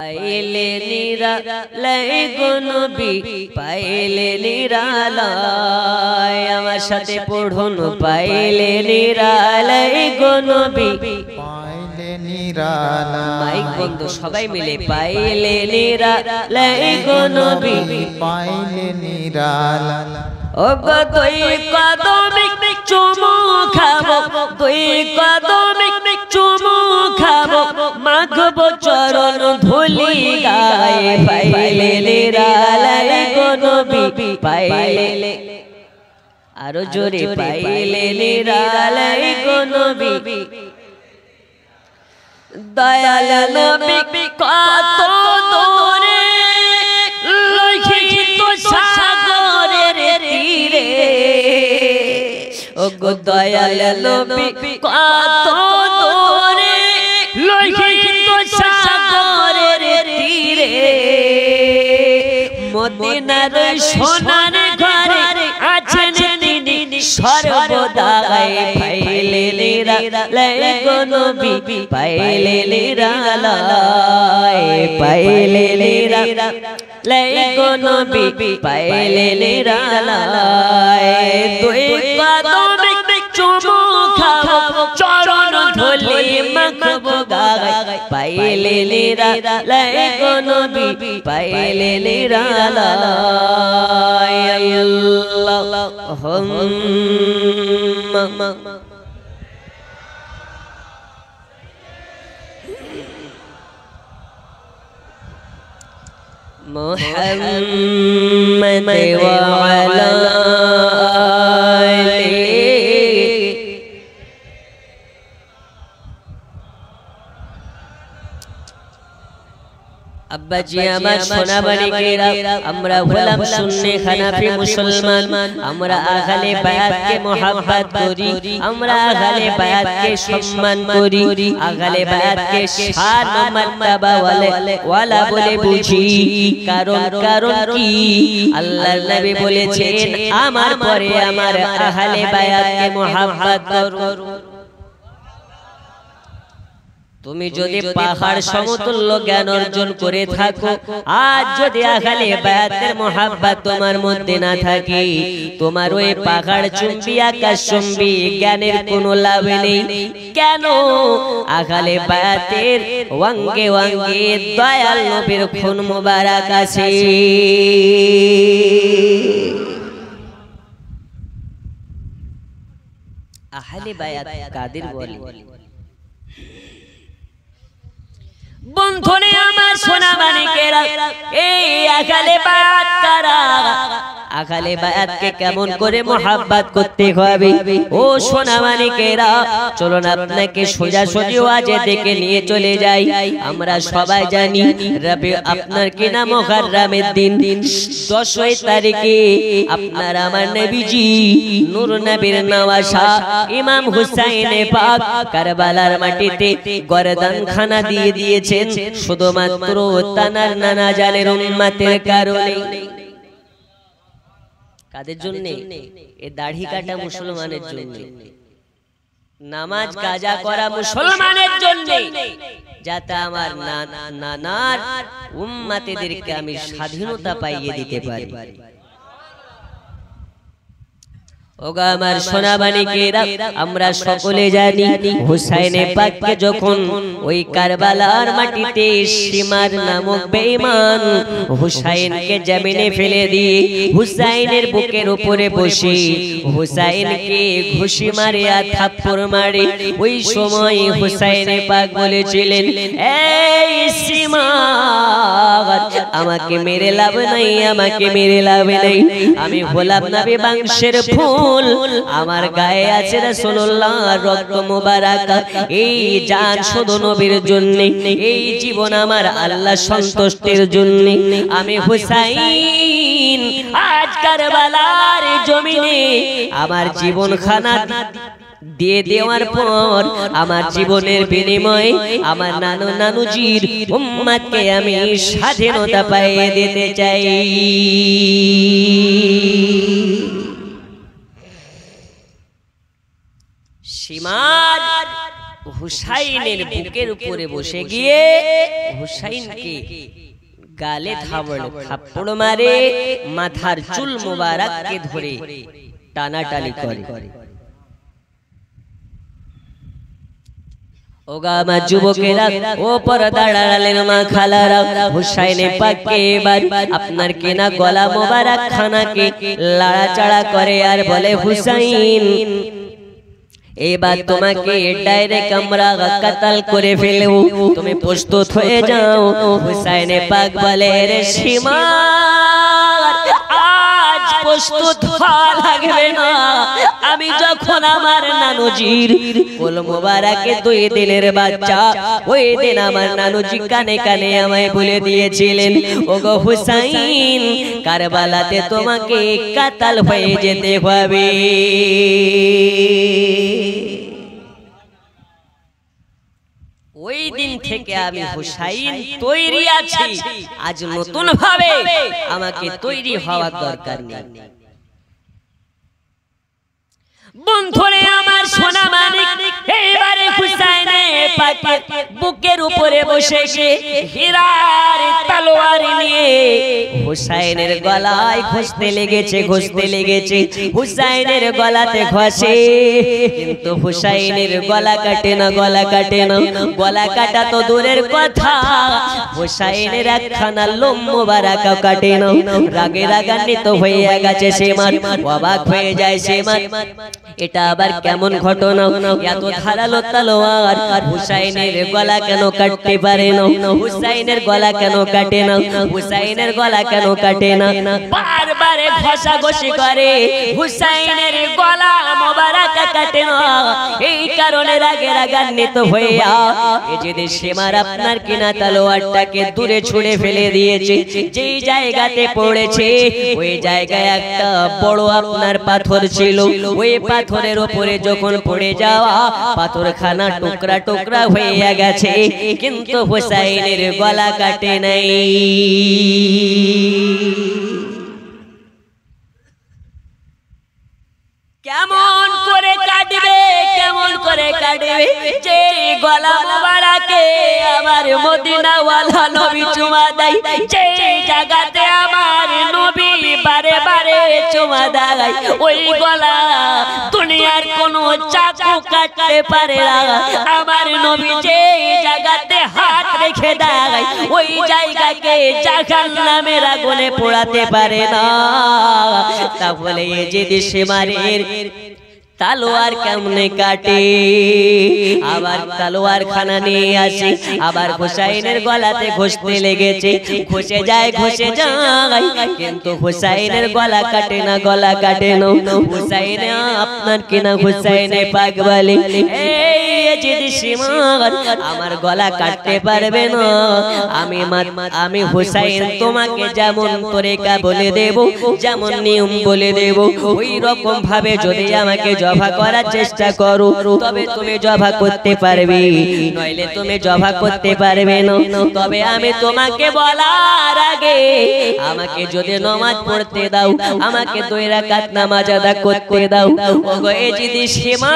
পাইলে নিরালাই গো নবী পাইলে নিরালাই আমার সাথে পড়ুন পাইলে নিরালাই গো নবী পাইলে নিরালাই মাইক বন্ধ সবাই মিলে পাইলে নিরালাই গো নবী পাইলে নিরালাই ও গো দুই কদমে চুমু খাবো দুই কদমে চুমু খাবো মাখবো চরণ ধুলি গায়ে পাইলে নিরালাই গো নবী পাইলে আরো জোরে পাইলে নিরালাই গো নবী দয়াল নবী কত দূরে লোহিত সাগরের তীরে ও গো দয়াল নবী কত দূরে লোহিত সাগরের তীরে মদিনার সোনার ঘরে আছেন তিনি সর্বদাই পাইলে নিরালাই গো নবী পাইলে নিরালাই পাইলে নিরালাই গো নবী পাইলে নিরালাই দুই কদমে চুমু খাবো চরণ ধুলি মাখবো গায়ে পাইলে নিরালাই গো নবী পাইলে নিরালাই আল্লাহুম্মা মুহাম্মদ ওয়া আলা अब्बा जी आमार सोना बालिकेरा हमरा हलाम सुन्नी हनाफी मुसलमान हमरा आगले बायात के मोहब्बत करी हमरा आगले बायात के सम्मान करी आगले बायात के शान मर्तबा वाला बोले बुझी कारण की আল্লাহর নবী বলেছেন আমার পরে আমার আহলে বায়াত কে মোহব্বত করো তুমি যদি পাহাড় সমতুল্য জ্ঞান অর্জন করে থাকো আজ যদি আহলে বায়াতের মোহাব্বত তোমার মধ্যে না থাকে তোমার ওই পাহাড় চুম্বি আকাশ চুম্বি জ্ঞানের কোনো লাভ নেই কেন আহলে বায়াতের ওয়াঙ্গে ওয়াঙ্গে দয়াল নবীর খুন মোবারক আছে আহলে বায়াত কাদের বলে বন্ধুরে আমার সোনা মানিকেরা এই আহলে বায়াত কারা আহলে বায়াত কে কেমন করে মোহাব্বত করতে হবে ও সোনা মানিকেরা চলুন আপনাকে সোজা সোজা ওয়াজে দেখে নিয়ে চলে যাই আমরা সবাই জানি রবি আপনার কি না মুহররমের দিন 10 তারিখে আপনার আমার নবীজি নূর নবীর নওয়াসা ইমাম হুসাইন পাক কারবালার মাটিতে গর্দান খানা দিয়ে দিয়েছেন শুধুমাত্র তানার নানা জানের উম্মতের কারণে কাদের জন্য এই দাড়ি কাটা মুসলমানের জন্য নামাজ কাজা করা মুসলমানের জন্য যাতে আমার নানার উম্মতদেরকে আমি স্বাধীনতা পাইয়ে দিতে পারি ওগা আমার সোনা বালিকেরা আমরা সকলে জানি হুসাইনে পাককে যখন ওই কারবালার মাটিতে শিমার নামক বেঈমান হুসাইনকে জমিনে ফেলে দিয়ে হুসাইনের বুকের উপরে বসে হুসাইনকে ঘুষি মারে আর থাপ্পড় মারে ওই সময় হুসাইনে পাক বলেছিলেন এই শিমার আমাকে মেরে লাভ নাই আমাকে মেরে লাভ নাই আমি হলাম নবী বংশের ফুল আমার গায়ে আছে রাসূলুল্লাহর রক্ত মোবারক এই জান শুধু নবীর জন্য এই জীবন আমার আল্লাহ সন্তুষ্টির জন্য আমি হুসাইন আজ কারবালার জমিনে আমার জীবন খানা দিয়ে দেওয়ার পর আমার জীবনের বিনিময়ে আমার নানুজির উম্মতকে আমি স্বাধীনতা পাইয়ে দিতে চাই সীমার হুসাইনের বুকের উপরে বসে গিয়ে হুসাইনকে গালে থাপ্পড় মারে, মাথার চুল মোবারককে ধরে টানাটানি করে। ওগা আমার যুবকেরা, ও পর্দার আড়ালের মা খালারা, হুসাইনে পাককে এবার আপনার কেনা গলা মোবারক খানাকে লাড়াচাড়া করে আর বলে, হুসাইন এবার তোমাকে ডাইরেক্ট আমরা কাতাল করে ফেলবো, তুমি প্রস্তুত হয়ে যাও। হুসাইনে পাক বলে, রে সীমা আজ প্রস্তুত হওয়া লাগবে না, আমি যখন আমার নানুজির কোল মোবারকে 2 দিনের বাচ্চা, ওই দিন আমার নানুজি কানে কানে আমায় বলে দিয়েছিলেন, ওগো হুসাইন কারবালাতে তোমাকে কাতাল হয়ে যেতে হবে। ওই দিন থেকে আমি হুসাইন তৈরি আছি, আজ নতুন ভাবে আমাকে তৈরি হওয়ার দরকার নেই। বন্ধুরে আমার সোনা মানিক, এবারে হুসাইনে পাকের বুকের উপরে বসে গিয়ে হীরার তলোয়ার নিয়ে হুসাইনের গলায় ঘষতে লেগেছে, হুসাইনের গলাতে ঘষে, কিন্তু হুসাইনের গলা কাটে না, গলা কাটা তো দূরের কথা, হুসাইনের একখানা লোম মোবারক কাটে না। রাগে রাগান্বিত হয়ে গেছে সে, অবাক হয়ে যায় সে, এটা আবার কেমন ঘটনা, এত ধারালো তলোয়ার হুসাইনের গলা কেন কাটতে পারে না, হুসাইনের গলা কেন কাটে না, হুসাইনের গলা কেন কাটে না, বারবার ঘষাঘষি করে, হুসাইনের গলা মোবারক কাটে না। এই কারণে রাগে রাগান্বিত হয়ে এজেদে সেমার আপনার কিনা তলোয়ারটাকে দূরে ছুঁড়ে ফেলে দিয়েছে। যেই জায়গাতে পড়েছে ওই জায়গায় একটা বড় আপনার পাথর ছিল, ওই পাথরের উপরে যখন পড়ে যাওয়া পাথরখানা টুকরা টুকরা হয়ে গেছে, কিন্তু হুসাইনের গলা কাটে নাই। কেমন করে কাটবে, কেমন করে কাটবে, যে গলা মোবারকে আমার মদিনাওয়ালা নবী চুমা দেয়, যে জায়গাতে আমার নবী বারে বারে চুমা দেয়, ওই গলা দুনিয়ার কোনো চাকু কাটতে পারে না। আমার নবী যে জায়গাতে হাত রেখে দেয়, ওই জায়গাকে জাহান্নামের আগুনে পোড়াতে পারে না। তাহলে এই যে দেশে মারের তলোয়ার কেমনে কাটে, আবার তলোয়ার খানা নিয়ে আসে, আবার হুসাইনের গলাতে ঘষতে লেগেছে, ঘষে যায়, কিন্তু হুসাইনের গলা কাটে না, হুসাইনে আপনার কিনা হুসাইনে পাক বলে, আমার গলা কাটতে পারবে না, আমি হুসাইন তোমাকে যেমন তরিকা বলে দেব, যেমন নিয়ম বলে দেব, ওই রকম ভাবে যদি আমাকে জবা করার চেষ্টা করো তবে তুমি জবা করতে পারবে, নইলে তুমি জবা করতে পারবে না। তবে আমি তোমাকে বলার আগে আমাকে যদি নামাজ পড়তে দাও, আমাকে 2 রাকাত নামাজ আদা করতে দাও, ওগো এই যদি সীমা,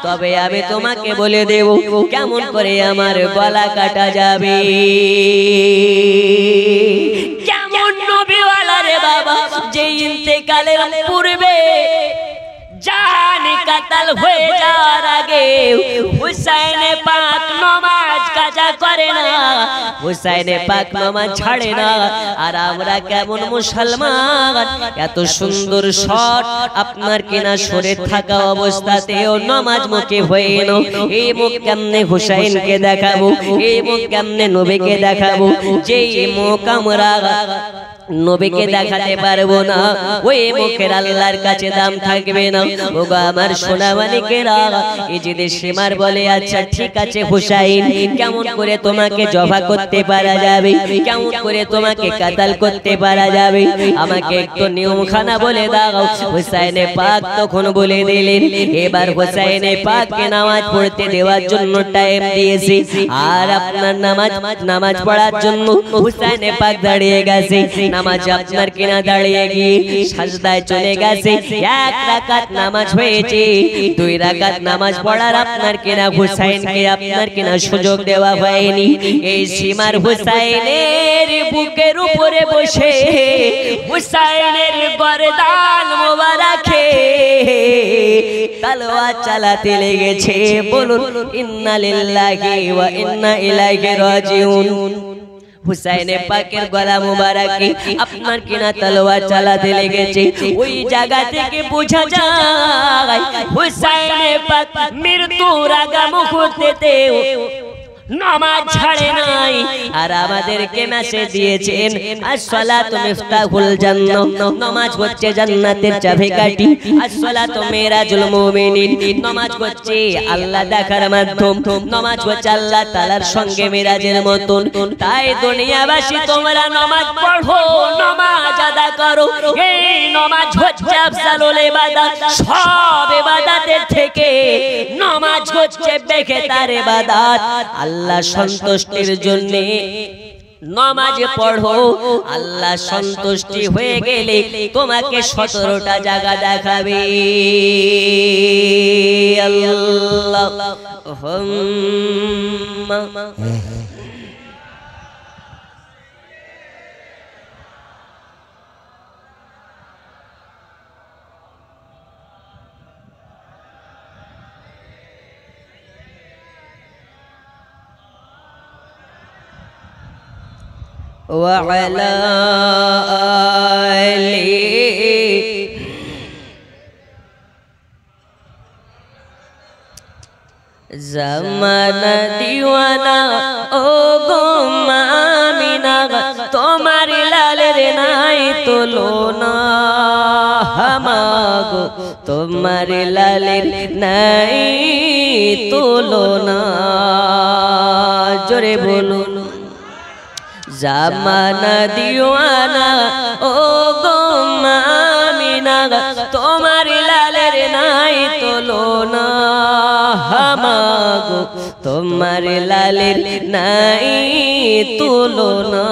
তবে আমি তোমাকে বলে দেব কেমন করে আমার গলা কাটা যাবে। কেমন নবীওয়ালা রে বাবা, যে ইন্তেকালের পূর্বে জান কাতাল হয়ে যাওয়ার আগে হুসাইনে পাক নামাজ কাজা করে না, হুসাইনে পাক নামাজ ছাড়ে না। আর আমরা কেমন মুসলমান, এত সুন্দর শট আপনার কিনা সরে থাকা অবস্থাতেও নামাজ মুখে হয়ে না। এই মুখ কেমনে হুসাইনকে দেখাবো, এই মুখ কেমনে নবীকে দেখাবো, যেই মুখ আমরা নবীকে দেখাতে পারবো না, ওই মুখের আল্লাহর কাছে দাম থাকবে না। ওগো আমার সোনা মানিকেরা, এই যে সীমার বলে, আচ্ছা ঠিক আছে হুসাইন, কেমন করে তোমাকে জবা করতে পারা যাবে, কেমন করে তোমাকে কাতাল করতে পারা যাবে, আমাকে একটু নিয়মখানা বলে দাও। হুসাইনে পাক তখন বলে দিলেন, এবার হুসাইনে পাককে নামাজ পড়তে দেওয়ার জন্য টাইম দিয়েছি, আর আপনার নামাজ পড়ার জন্য হুসাইনে পাক দাঁড়িয়ে গেছে। নামাজ আপনার কিনা দাঁড়িয়ে গিয়ে সাজদায় চলে গেছে, এক রাকাত নামাজ হয়েছে, 2 রাকাত নামাজ পড়ার আপনার কিনা হুসাইনকে আপনার কিনা সুযোগ দেওয়া হয়নি। এই সীমার হুসাইনের বুকের উপরে বসে হুসাইনের গর্দান মোবারকে তলোয়ার চালাতে লেগেছে। বলুন ইন্না লিল্লাহি ওয়া ইন্না ইলাইহি রাজিউন। হুসাইনে পাকের গলা মুবারকে আপনার কিনা তলোয়ার চালাতে লেগেছে। ওই জায়গা থেকে বোঝা যায় হুসাইনে পাক মৃত্যুর আগা মুহূর্তেতে নামাজ ছাড়ে নাই। আর আমাদেরকে মেসেজ দিয়েছেন আসসালাতু মিফতাহুল জান্নাহ, নামাজ হচ্ছে জান্নাতের চাবিকাঠি। আসসালাতু মিরাজুল মুমিনিন, নামাজ হচ্ছে আল্লাহ দেখার মাধ্যম, নামাজ হচ্ছে আল্লাহ তাআলার সঙ্গে মিরাজের মতন। তাই দুনিয়াবাসী তোমরা নামাজ পড়ো, নামাজ আদা করো। এই নামাজ হচ্ছে আফজালুল ইবাদত, সব ইবাদতের থেকে নামাজ হচ্ছে বেহেতার ইবাদত। আল্লাহ সন্তুষ্টির জন্য নামাজ পড়ো, আল্লাহ সন্তুষ্টি হয়ে গেলে তোমাকে 17টা জায়গা দেখাবে। আল্লাহুম্মা وعلى آله জামানা দিওয়ানা ও গো মামিনা, তোমার লালের নাই তুলনা। হামাগো তোমার লালের নাই তুলনা। জোরে বলুন জামানা দিওয়ানা ও গো মামিনা, তোমার লালের নাই তুলনা। হামাগো তোমার লালের নাই তুলনা।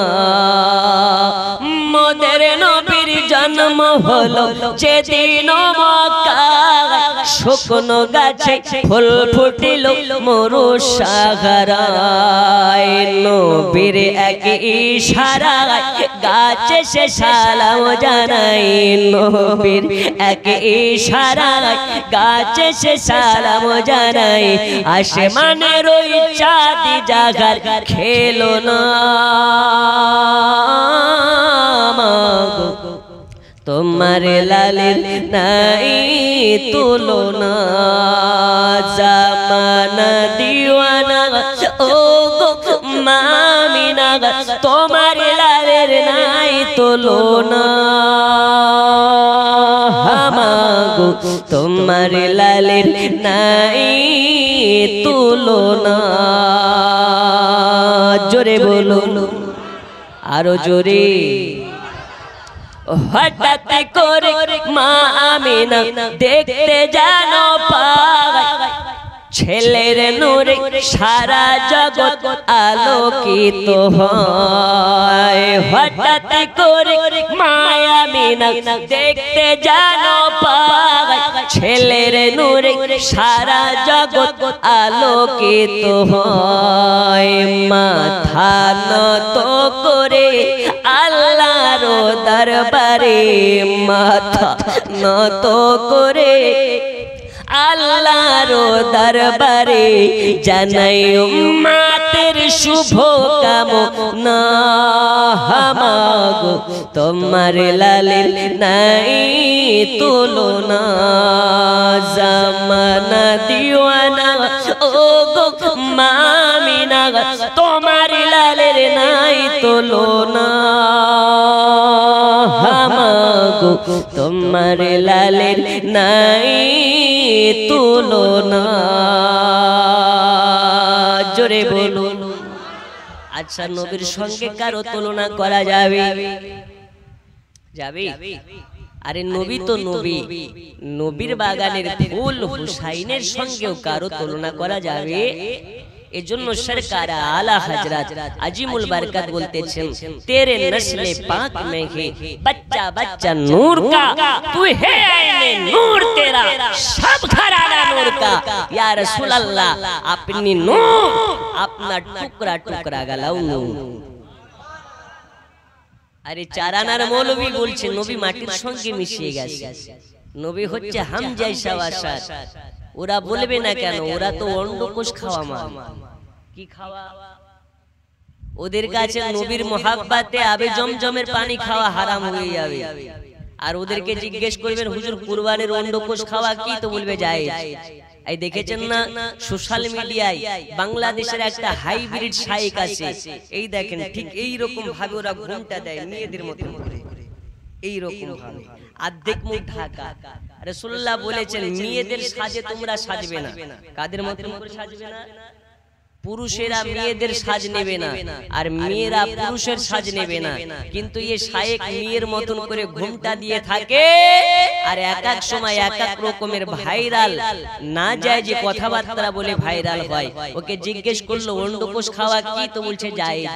মোদের নবীর জন্ম হলো যেদিন মক্কায়, শুকনো গাছে ফুল ফুটিল মরু সাগরায়। নবীর এক ইশারায় গাছে সে সালাম জানাই, নবীর এক ইশারায় গাছে সে সালাম জানাই। আসমানের ওই চাঁদ জাগার খেলো না। তোমার লালের নাই তুলনা। জামানা দিওয়ানা ও গো মামিনা, তোমার লালের নাই তুলনা। হামাগো তোমার লালের নাই তুলনা। জোরে বলুন আরো জোরে। হঠাৎ করে মা আমিনা দেখতে জানো পায়, ছেলের নূরে সারা জগৎ আলোকিত হয়। হঠাৎ করে মা আমিনা দেখতে জানো পায়, ছেলের নূরে সারা জগৎ আলোকিত হয়। মাথা নত করে আল্লাহর দরবারে, মাথা নত করে আল্লাহর দরবারে জানাই উম্মতের শুভ কামনা। হামাগো তোমার লালের নাই তুলনা। জামানা দিওয়ানা ও গো মামিনা, তোমার লালের নাই তুলনা। হামাগো তোমার লালের নাই তুলনা। জোরে বলুন। আচ্ছা নবীর সঙ্গে কারো তুলনা করা যাবে? যাবে? আরে নবী তো নবী, নবীর বাগানের ফুল হুসাইনের সঙ্গেও কারো তুলনা করা যাবে? এজন্য সরকার আলা হযরত আজিমুল বরকত বলতেছেন তেরে নসলে পাক মে হে बच्चा बच्चा नूर का तू है आईने नूर तेरा सब घराना नूर का या रसूल अल्लाह अपनी नूर अपना टुकड़ा टुकड़ा गलाओ नूर আরে চারানার মৌলবী বলছে নবী মাটির সঙ্গে মিশিয়ে গেছে নবী হচ্ছে হাম জাইসা ওয়াসার ওরা বলবে না কেন ওরা তো অন্ডকোষ খাওয়া মান কি খাওয়া ওদের কাছে নবীর মোহাব্বতে আবে জমজমের পানি খাওয়া হারাম হয়ে যাবে আর ওদেরকে জিজ্ঞেস করবেন হুজুর কুরবানির অন্ডকোষ খাওয়া কি তো বলবে জায়েজ এই দেখেছেন না সোশ্যাল মিডিয়ায় বাংলাদেশের একটা হাইব্রিড শাইখ আছে এই দেখেন ঠিক এই রকম ভাবে ওরা ঘুমটা দেয় মেয়েদের মতো করে এই রকম ভাবে অর্ধেক মুখ ঢাকা রাসূলুল্লাহ বলেছেন মেয়েদের সাজে তোমরা সাজবে না কাদের মতো করে সাজবে না পুরুষেরা মেয়েদের সাজ নেবে না আর মেয়েরা পুরুষের সাজ নেবে না কিন্তু এই শায়েক মেয়ের মতন করে ঘুমটা দিয়ে থাকে আর এক এক সময় এক এক রকমের ভাইরাল না যায় যে কথাবার্তা বলে ভাইরাল হয় ওকে জিজ্ঞেস করলো অন্ডকোষ খাওয়া কি তো বলছে জায়েজ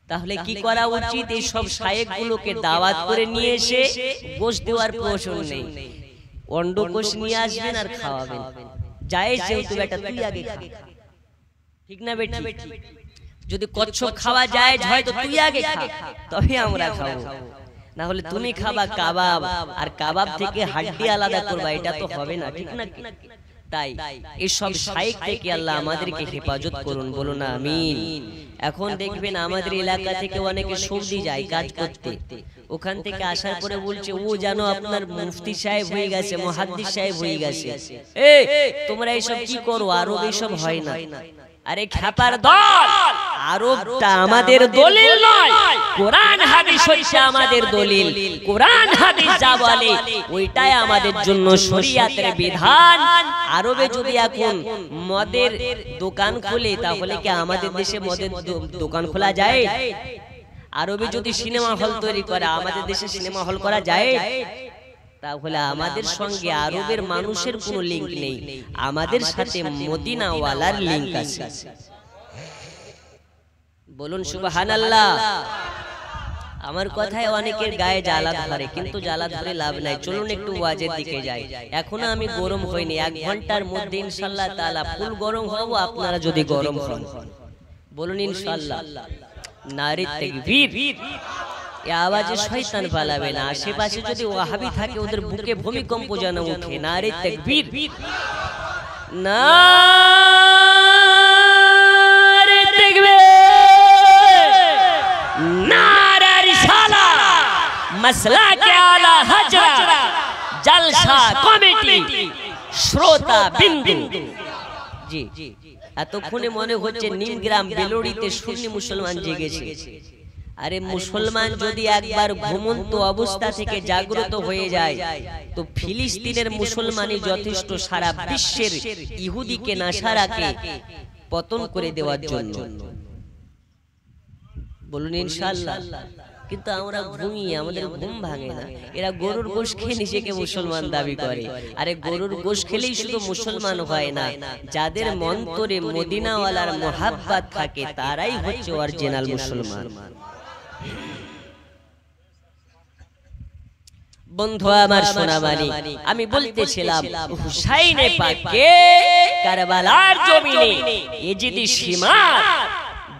তাহলে কি করা উচিত এই সব শায়েক গুলোকে দাওয়াত করে নিয়ে এসে গোশত দেওয়ার প্রয়োজন নেই অন্ডকোষ নিয়ে আসবেন আর খাওয়াবেন জায়েজ যেহেতু বেটা তুই আগে খা ঠিক না বেটি যদি কচ্ছপ খাওয়া যায় হয়তো তুই আগে খা তবে আমরা খাবো না হলে তুমি খাবা কাবাব আর কাবাব থেকে হাড্ডি আলাদা করবা এটা তো হবে না ঠিক না তাই এই সব শাইখ থেকে আল্লাহ আমাদেরকে হেফাজত করুন বলুন আমিন এখন দেখবেন আমাদের এলাকা থেকে অনেকে সৌদি যায় কাজ করতে ওখান থেকে আসার পরে বলছে ও জানো আপনার মুফতি সাহেব হয়ে গেছে মুহাদ্দিস সাহেব হয়ে গেছে এই তোমরা এইসব কি করো আরব এইসব হয় না আরে খেপার দল আরবটা আমাদের দলিল নয় কোরআন হাদিস হচ্ছে আমাদের দলিল কোরআন হাদিস যা বলে ওইটাই আমাদের জন্য শরীয়তের বিধান আরবে যদি এখন মদের দোকান খুলে তাহলে কি আমাদের দেশে মদের দোকান খোলা যায় আরবে যদি সিনেমা হল তৈরি করে আমাদের দেশে সিনেমা হল করা যায় তাহলে আমাদের সঙ্গে আরবের মানুষের কোনো লিংক নেই আমাদের সাথে মদিনা ওয়ালার লিংক আছে বলুন সুবহানাল্লাহ আমার কথায় অনেকের গায়ে জ্বালা ধরে কিন্তু জ্বালা ধরে লাভ নাই চলুন একটু ওয়াজের দিকে যাই এখনো আমি গরম হইনি 1 ঘন্টার মধ্যে ইনশাআল্লাহ তাআলা ফুল গরম হব আপনারা যদি গরম হন বলুন ইনশাআল্লাহ নারে তাকবীর এই আওয়াজে শয়তান পালাবে না আশেপাশে যদি ওয়াহাবি থাকে ওদের বুকে ভূমিকম্প যেন ওঠে নারে তাকবীর নারে তাকবীর নারে রিসালাত মাসলাকে আলা হযরত জলসা কমিটি শ্রোতা বিন্দু জি এতক্ষণে মনে হচ্ছে নিমগ্রাম বেলুড়িতে সুন্নি মুসলমান জেগেছে আরে মুসলমান যদি একবার ঘুমন্ত অবস্থা থেকে জাগ্রত হয়ে যায় তো ফিলিস্তিনের মুসলমানই যথেষ্ট সারা বিশ্বের ইহুদিকে নাসারাকে পতন করে দেওয়ার জন্য বলুন ইনশাআল্লাহ কিন্তু আমরা ঘুমিয়ে আমাদের ঘুম ভাঙে না এরা গরুর গোশত খেয়ে নিজেকে মুসলমান দাবি করে আরে গরুর গোশত খেলেই শুধু মুসলমান হয় না যাদের মন্তরে মদিনাওয়ালার মোহাব্বত থাকে তারাই হচ্ছে অরিজিনাল মুসলমান বন্ধু আমার সোনামানি আমি বলতেছিলাম হুসাইনে পাককে কারবালার জমিনে ইজিদি সীমার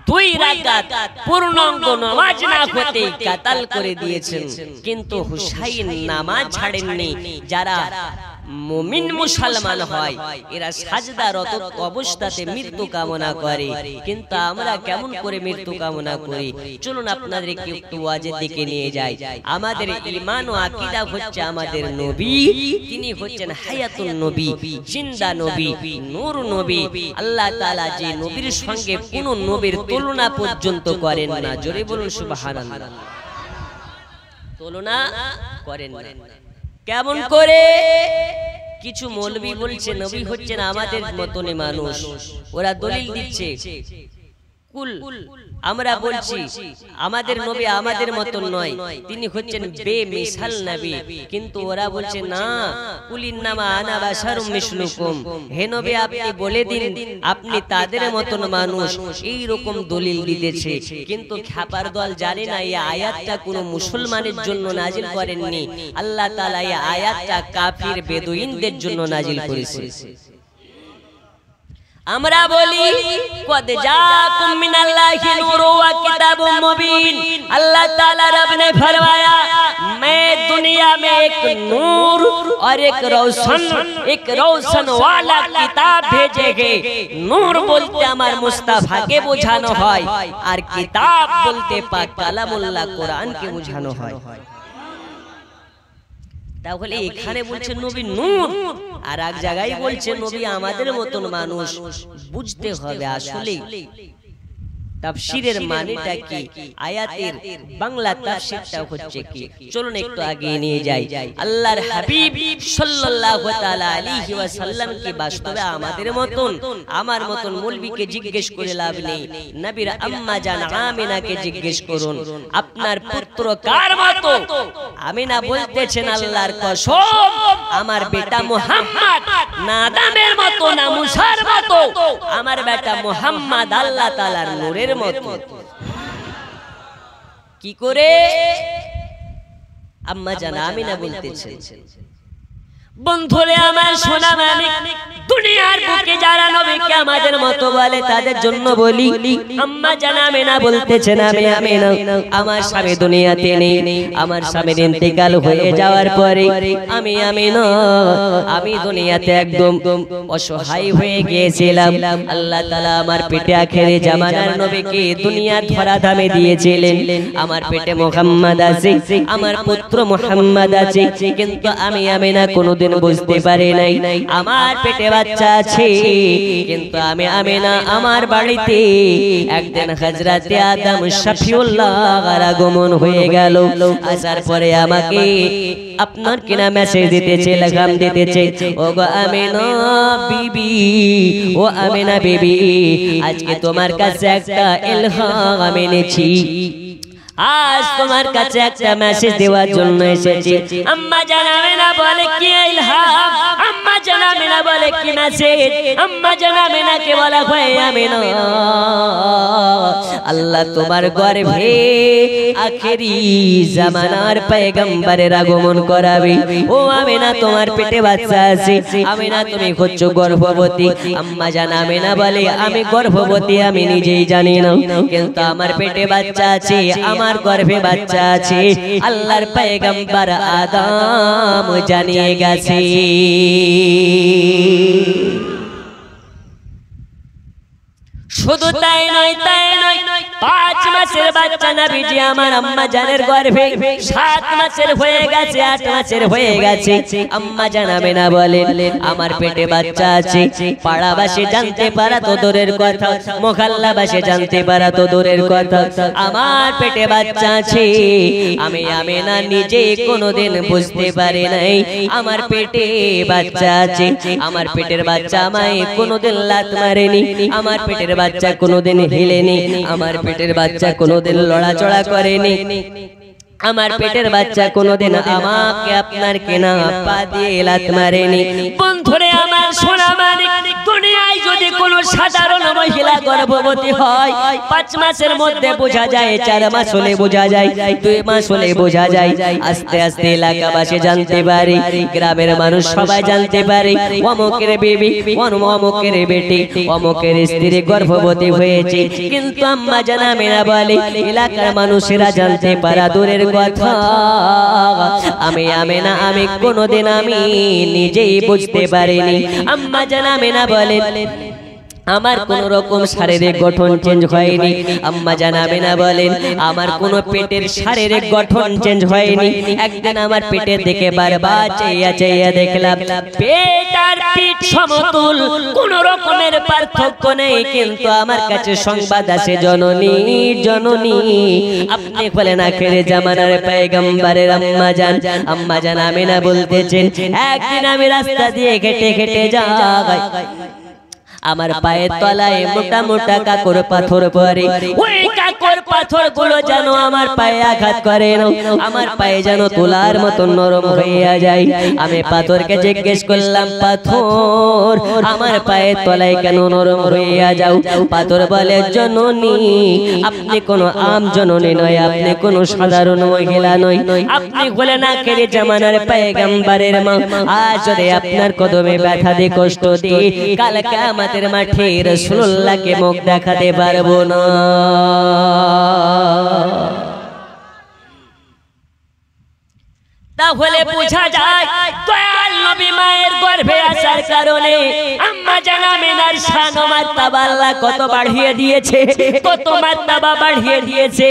2 রাকাত পূর্ণাঙ্গ নামাজ না হতে কাতাল করে দিয়েছেন কিন্তু হুসাইন নামাজ ছাড়েননি যারা মুমিন মুসলমান হয় এরা সাজদারত অবস্থাতে মৃত্যু কামনা করে কিন্তু আমরা কেমন করে মৃত্যু কামনা করি চলুন আপনাদেরকে একটু ওয়াজের দিকে নিয়ে যাই আমাদের ঈমান ও আকীদা হচ্ছে আমাদের নবী তিনি হচ্ছেন হায়াতুন নবী জিন্দা নবী নূর নবী আল্লাহ তাআলা যে নবীর সঙ্গে কোন নবীর তুলনা পর্যন্ত করেন না জোরে বলুন সুবহানাল্লাহ তুলনা করেন না কেমন করে কিছু মৌলবী বলছে নবী হচ্ছেন আমাদের মতনই মানুষ ওরা দলিল দিচ্ছে কুল আমরা বলছি আমাদের নবী আমাদের মতন নয়, তিনি হচ্ছেন বেমিসাল নবী, কিন্তু ওরা বলছে না, কুলিন নামা আনা বাশারুম মিসলুকুম, হে নবী আপনি বলে দিন আপনি তাদের মতন মানুষ, এই রকম দলিল দিতেছে। কিন্তু খ্যাপার দল জানে না এই আয়াতটা কোনো মুসলমানের জন্য নাজিল করেননি, আল্লাহ তাআলা এই আয়াতটা কাফির বেদুইনদের জন্য নাজিল করেছে। আমরা বলি কদ জাকুম মিনাল্লাহি নূরু ওয়া কিতাবুম মুবিন, अल्लाह ताला रब ने फरमाया मैं दुनिया में एक नूर और एक रोशन वाला किताब भेजेंगे। नूर बोलते हमार मुस्ताफा के बुझानो হয়, আর কিতাব বলতে পাক কালামুল্লাহ কোরআন কে বুঝানো হয়। তাহলে এখানে বলছে নবী নূর, আর এক জায়গায় বলছে নবী আমাদের মতন মানুষ। বুঝতে হবে আসলে তাফসীরের মানেটা কি, আয়াতের বাংলা তাফসীরটা হচ্ছে কি। চলুন একটু আগে নিয়ে যাই। আল্লাহর হাবিব সাল্লাল্লাহু তাআলা আলাইহি ওয়াসাল্লাম কি বাস্তবে আমাদের মতন, আমার মতন মৌলবীকে জিজ্ঞেস করে লাভ নেই। নবীর আম্মা জান আমিনাকে জিজ্ঞেস করুন আপনার পুত্র কার মতো। আমিনা বলতেছেন আল্লাহর কসম আমার বেটা মুহাম্মদ না আদমের মতো না মুসার মতো, আমার বেটা মুহাম্মদ আল্লাহ তাআলার নূরের মতো। কি করে আম্মা জান আমিনা বলতেছে। বন্ধুরে আমার সোনা মানিক, দুনিয়ার বুকে যারা নবীকে আমাদের মতো বলে তাদের জন্য বলি, আম্মা জান আমিনা বলতেছেন আমি আমিনা আমার স্বামী দুনিয়াতে নেই, আমার স্বামীর ইন্তেকাল হয়ে যাওয়ার পরে আমি আমিনা আমি দুনিয়াতে একদম অসহায় হয়ে গিয়েছিলাম। আল্লাহ তাআলা আমার পেটে আখেরে জামানার নবীকে দুনিয়ার ধরাধামে দিয়েছিলেন। আমার পেটে মুহাম্মদ আছে, আমার পুত্র মুহাম্মদ আছে, কিন্তু আমি আমিনা কোনোদিন বুঝতে পারি নাই আমার পেটে বাচ্চা আছে। কিন্তু আমি আমিনা আমার বাড়িতে একদিন হযরতে আদম শফিউল্লাহ আগমন হয়ে গেল। আসার পরে আমাকে আপনার কিনা মেসেজ দিতেছে, লাগাম দিতেছে, ও গো আমিনা বিবি, ও আমিনা বিবি আজকে তোমার কাছে একটা ইলহাম এনেছি, আজ তোমার কাছে একটা মেসেজ দেওয়ার জন্য এসেছি। আম্মা জান আমিনা বলে কি ইলহাম, আম্মা জান আমিনা বলে কি মেসেজ। আম্মা জান আমিনাকে বলা হয় আমিনা আল্লাহ তোমার গর্ভে আখেরি জামানার পয়গম্বরের আগমন করাবে। ও আমিনা তোমার পেটে বাচ্চা আছে, আমিনা তুমি হচ্ছ গর্ভবতী। আম্মা জান আমিনা বলে আমি গর্ভবতী আমি নিজেই জানি না, কিন্তু আমার পেটে বাচ্চা আছে, আমার গর্ভে বাচ্চা আছে, আল্লাহর পয়গম্বর আদম জানিয়ে গেছে। শুধু তাই নয় 5 মাসের বাচ্চা নবীজি আমার আম্মা জানের গর্ভে 7 মাসের হয়ে গেছে, 8 মাসের হয়ে গেছে। আম্মা জান আমিনা বলেন আমার পেটে বাচ্চা আছে, পাড়াবাসী জানতে পারা তো দূরের কথা, মহল্লাবাসী জানতে পারা তো দূরের কথা, আমার পেটে বাচ্চা আছে। আমি আমিনা নিজে কোনোদিন বুঝতে পারি নাই আমার পেটে বাচ্চা আছে। আমার পেটের বাচ্চা আমায় কোনোদিন লাত মারেনি, আমার পেটের বাচ্চা কোনোদিন হিলেনি, আমার পেটের বাচ্চা কোনোদিন লড়াচড়া করেনি, আমার পেটের বাচ্চা কোনোদিন আমাকে আপনার কেনা পা দিয়ে লাত মারেনি। বন্ধুরে আমার সোনা মানিক, দুনিয়ায় যদি কোনো সাধারণ মহিলা গর্ভবতী হয় 5 মাসের মধ্যে বোঝা যায়, 4 মাস হলে বোঝা যায়, 2 মাস হলে বোঝা যায়। আস্তে আস্তে এলাকাবাসী জানতে পারে, গ্রামের মানুষ সবাই জানতে পারে অমুকের বেবি, অমুকের বেটি, অমুকের স্ত্রী গর্ভবতী হয়েছে। কিন্তু আম্মা জান আমিনা বলে এলাকার মানুষেরা জানতে পারা দূরের কথা, আমি আমিনা আমি কোনোদিন আমি নিজেই বুঝতে পারিনি। আম্মা জান আমিনা বলেন আমার কোন রকম শারীরিক গঠন চেঞ্জ হয়নি। আম্মা জান আমিনা বলেন আমার কোন পেটের শারীরিক গঠন চেঞ্জ হয়নি। একদিন আমার পেটের দিকে বারবার চাইয়া দেখলাম পেট আর পিঠ সমতুল, কোন রকমের পার্থক্য নেই। কিন্তু আমার কাছে সংবাদ আসে জননী জননী আপনি বলেন আখেরে জামানার পয়গম্বরের আম্মা জান আমিনা বলতেছেন একদিন আমি রাস্তা দিয়ে হেঁটে হেঁটে যাই, আমার পায়ের তলায় মোটা মোটা কাকর পাথর পড়ে, ওই কাকর পাথর গুলো যেন আমার পায়ে আঘাত করে না, আমার পায়ে যেন তোলার মতো নরম হয়ে যায়। আমি পাথরকে জিজ্ঞেস করলাম, পাথর আমার পায়ের তলায় কেন নরম হয়ে যাও? পাথর বলে, জননী আপনি কোনো আম জননী নয়, আপনি কোনো সাধারণ মহিলা নয়, আপনি হলেন আখেরি জামানার পয়গম্বরের মা। আজ যদি আপনার কদমে ব্যথা দিয়ে কষ্ট দিয়ে কাল কিয়ামতের মাঠে রাসূলুল্লাহকে মুখ দেখাতে পারবো না। তাহলে বোঝা যায় দয়াল নবী মায়ের গর্ভে আসার কারণে আম্মা জান আমিনার শান ও মারতাবা আল্লাহ কত বাড়িয়ে দিয়েছে, কত মারতাবা বাড়িয়ে দিয়েছে।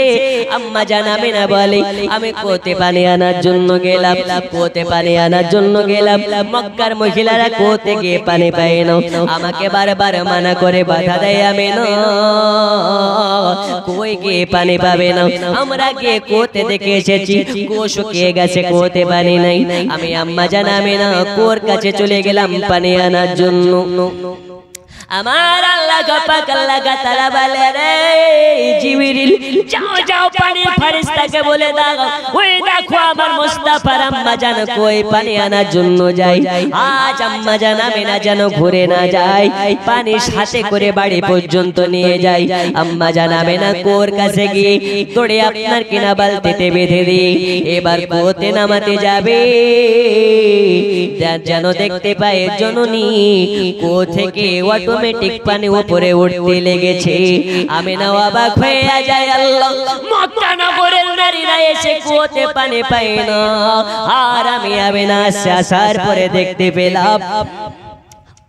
আম্মা জান আমিনা বলে, আমি কুয়োতে পানি আনার জন্য গেলাম, কুয়োতে পানি আনার জন্য গেলাম, মক্কার মহিলারা কুয়োতে গিয়ে পানি পায় না, আমাকে বারবার মানা করে বাধা দেয়, আমিনা কুয়োয় গিয়ে পানি পাবে না। আমরা গিয়ে কুয়োতে দেখে এসেছি কুয়ো শুকিয়ে গেছে, কুয়োতে পানি নাই। আমি আম্মা জান আমিনা কুয়োর কাছে চলে গেলাম পানি আনার জন্য। আমার আল্লাহ পাক আল্লাহ তাআলা বলে, রে জিবরিল যাও যাও পানির ফেরেশতাকে বলে দাও, ওই দেখো আমার মুস্তাফার আম্মা জান কই পানি আনার জন্য যায়। আজ আম্মা জান আমিনা যেন ঘুরে না যায়, পানি সাথে করে বাড়ি পর্যন্ত নিয়ে যায়। আম্মা জান আমিনা কুয়োর কাছে গিয়ে তোড়ে আপনার কিনা বালতিতে বেঁধে দিয়ে এবার কুয়োতে নামাতে যাবে, যেন দেখতে পায় জননী কুয়ো থেকে অটোমেটিক পানি উপরে উঠতে লেগেছে। আমিনা অবাক হয়ে যায়, আল্লাহ মক্কা নগরের নারীরা এসে কুয়োতে পানি পায় না, আর আমি আমিনা আসার পরে দেখতে পেলাম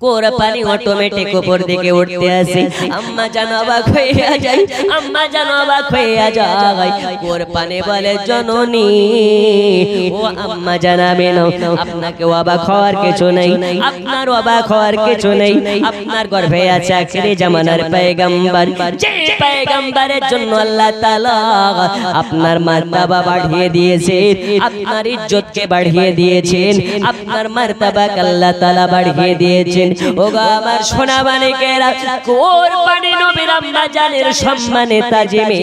কুয়োর পানি অটোমেটিক উপর দিকে উঠতে আসে। আম্মা জান অবাক হয়ে যায়, আম্মা জান অবাক হয়ে যায়। কুয়োর পানি বলে, জননী ও আম্মা জান আমিনা আপনাকে অবাক হওয়ার কিছু নেই, আপনার অবাক হওয়ার কিছু নেই, আপনার গর্ভে আছে আখিরি জামানার পয়গম্বর, যে পয়গম্বরের জন্য আল্লাহ তাআলা আপনার মারতাবা বাড়িয়ে দিয়েছেন, আপনার ইজ্জতকে বাড়িয়ে দিয়েছেন, আপনার মারতাবাকে আল্লাহ তাআলা বাড়িয়ে দিয়েছেন। ওগো আমার সোনা মানিকেরা, কুয়োর পানি নবীর আম্মা জানের সম্মানে তাজিমে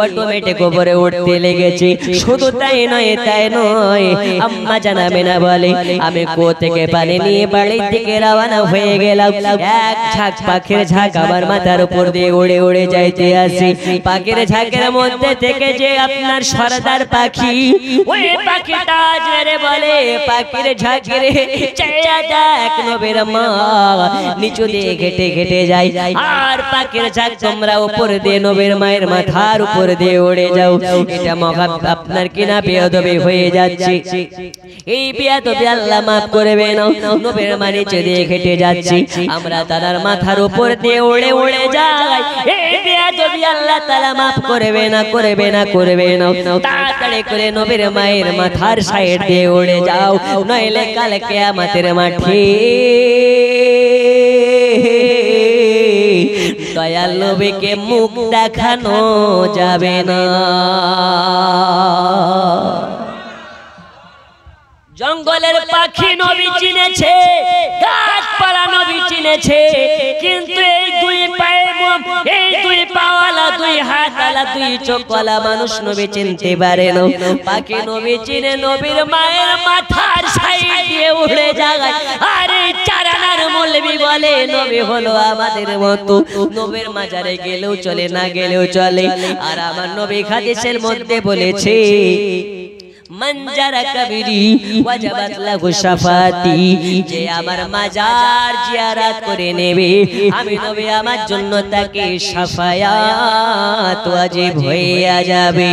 অটোমেটিক উপরে উঠতে লেগেছে। শুধু তাই নয়, তাই নয়, আম্মা জান আমিনা বলে, আমি কুয়ো থেকে পানি নিয়ে বাড়ির দিকে রওনা হয়ে গেলাম। এক ঝাঁক পাখির ঝাঁক আমার মাথার উপর দিয়ে উড়ে উড়ে যাইতে আসে। পাখির ঝাঁকের মধ্যে থেকে যে আপনার সরদার পাখি, ওই পাখিটা জেরে বলে, পাখির ঝাঁকের চেয়ে দেখ নবীর মা নিচু দিয়ে ঘেটে ঘেটে যায়, আর পাখির ঝাঁক তোমরা উপর দিয়ে নবীর মায়ের মাথার উপর দিয়ে উড়ে যাও। এটা মহা আপনার কিনা বেয়াদবি হয়ে যাচ্ছে, এই বেয়াদবি আল্লাহ মাফ করবে না। নবীর মা নিচে দিয়ে ঘেটে যাচ্ছে, আমরা তার মাথার উপর দিয়ে উড়ে উড়ে যাই, এই বেয়াদবি আল্লাহ তাআলা মাফ করবে না, করবে না, করবে না। তাড়াতাড়ি করে নবীর মায়ের মাথার সাইড দিয়ে উড়ে যাও, নইলে কাল কিয়ামতের মাঠে দয়াল নবীকে মুখ দেখানো যাবে না। জঙ্গলের পাখি নবী চিনেছে, গাছপালা নবী চিনেছে, কিন্তু এই দুই পায়ে এই দুই পাওয়ালা, দুই হাতওয়ালা, দুই চোখওয়ালা মানুষ নবী চিনতে পারে না। পাখি নবী চিনে নবীর মায়ের মাথার সাইড দিয়ে উড়ে যায়, আর এই চারানার মৌলবি বলে নবী হলো আমাদের মতো, নবীর মাজারে গেলেও চলে, না গেলেও চলে। আর আমার নবী হাদিসের মধ্যে বলেছে, মঞ্জারা কবিরি ওয়াজাবাত লাহু শাফাতি, যে আমার মাজার জিয়ারত করে নেবে আমি নবী আমার জন্য তাকে শাফায়াত ওয়াজিব হয়ে যাবে।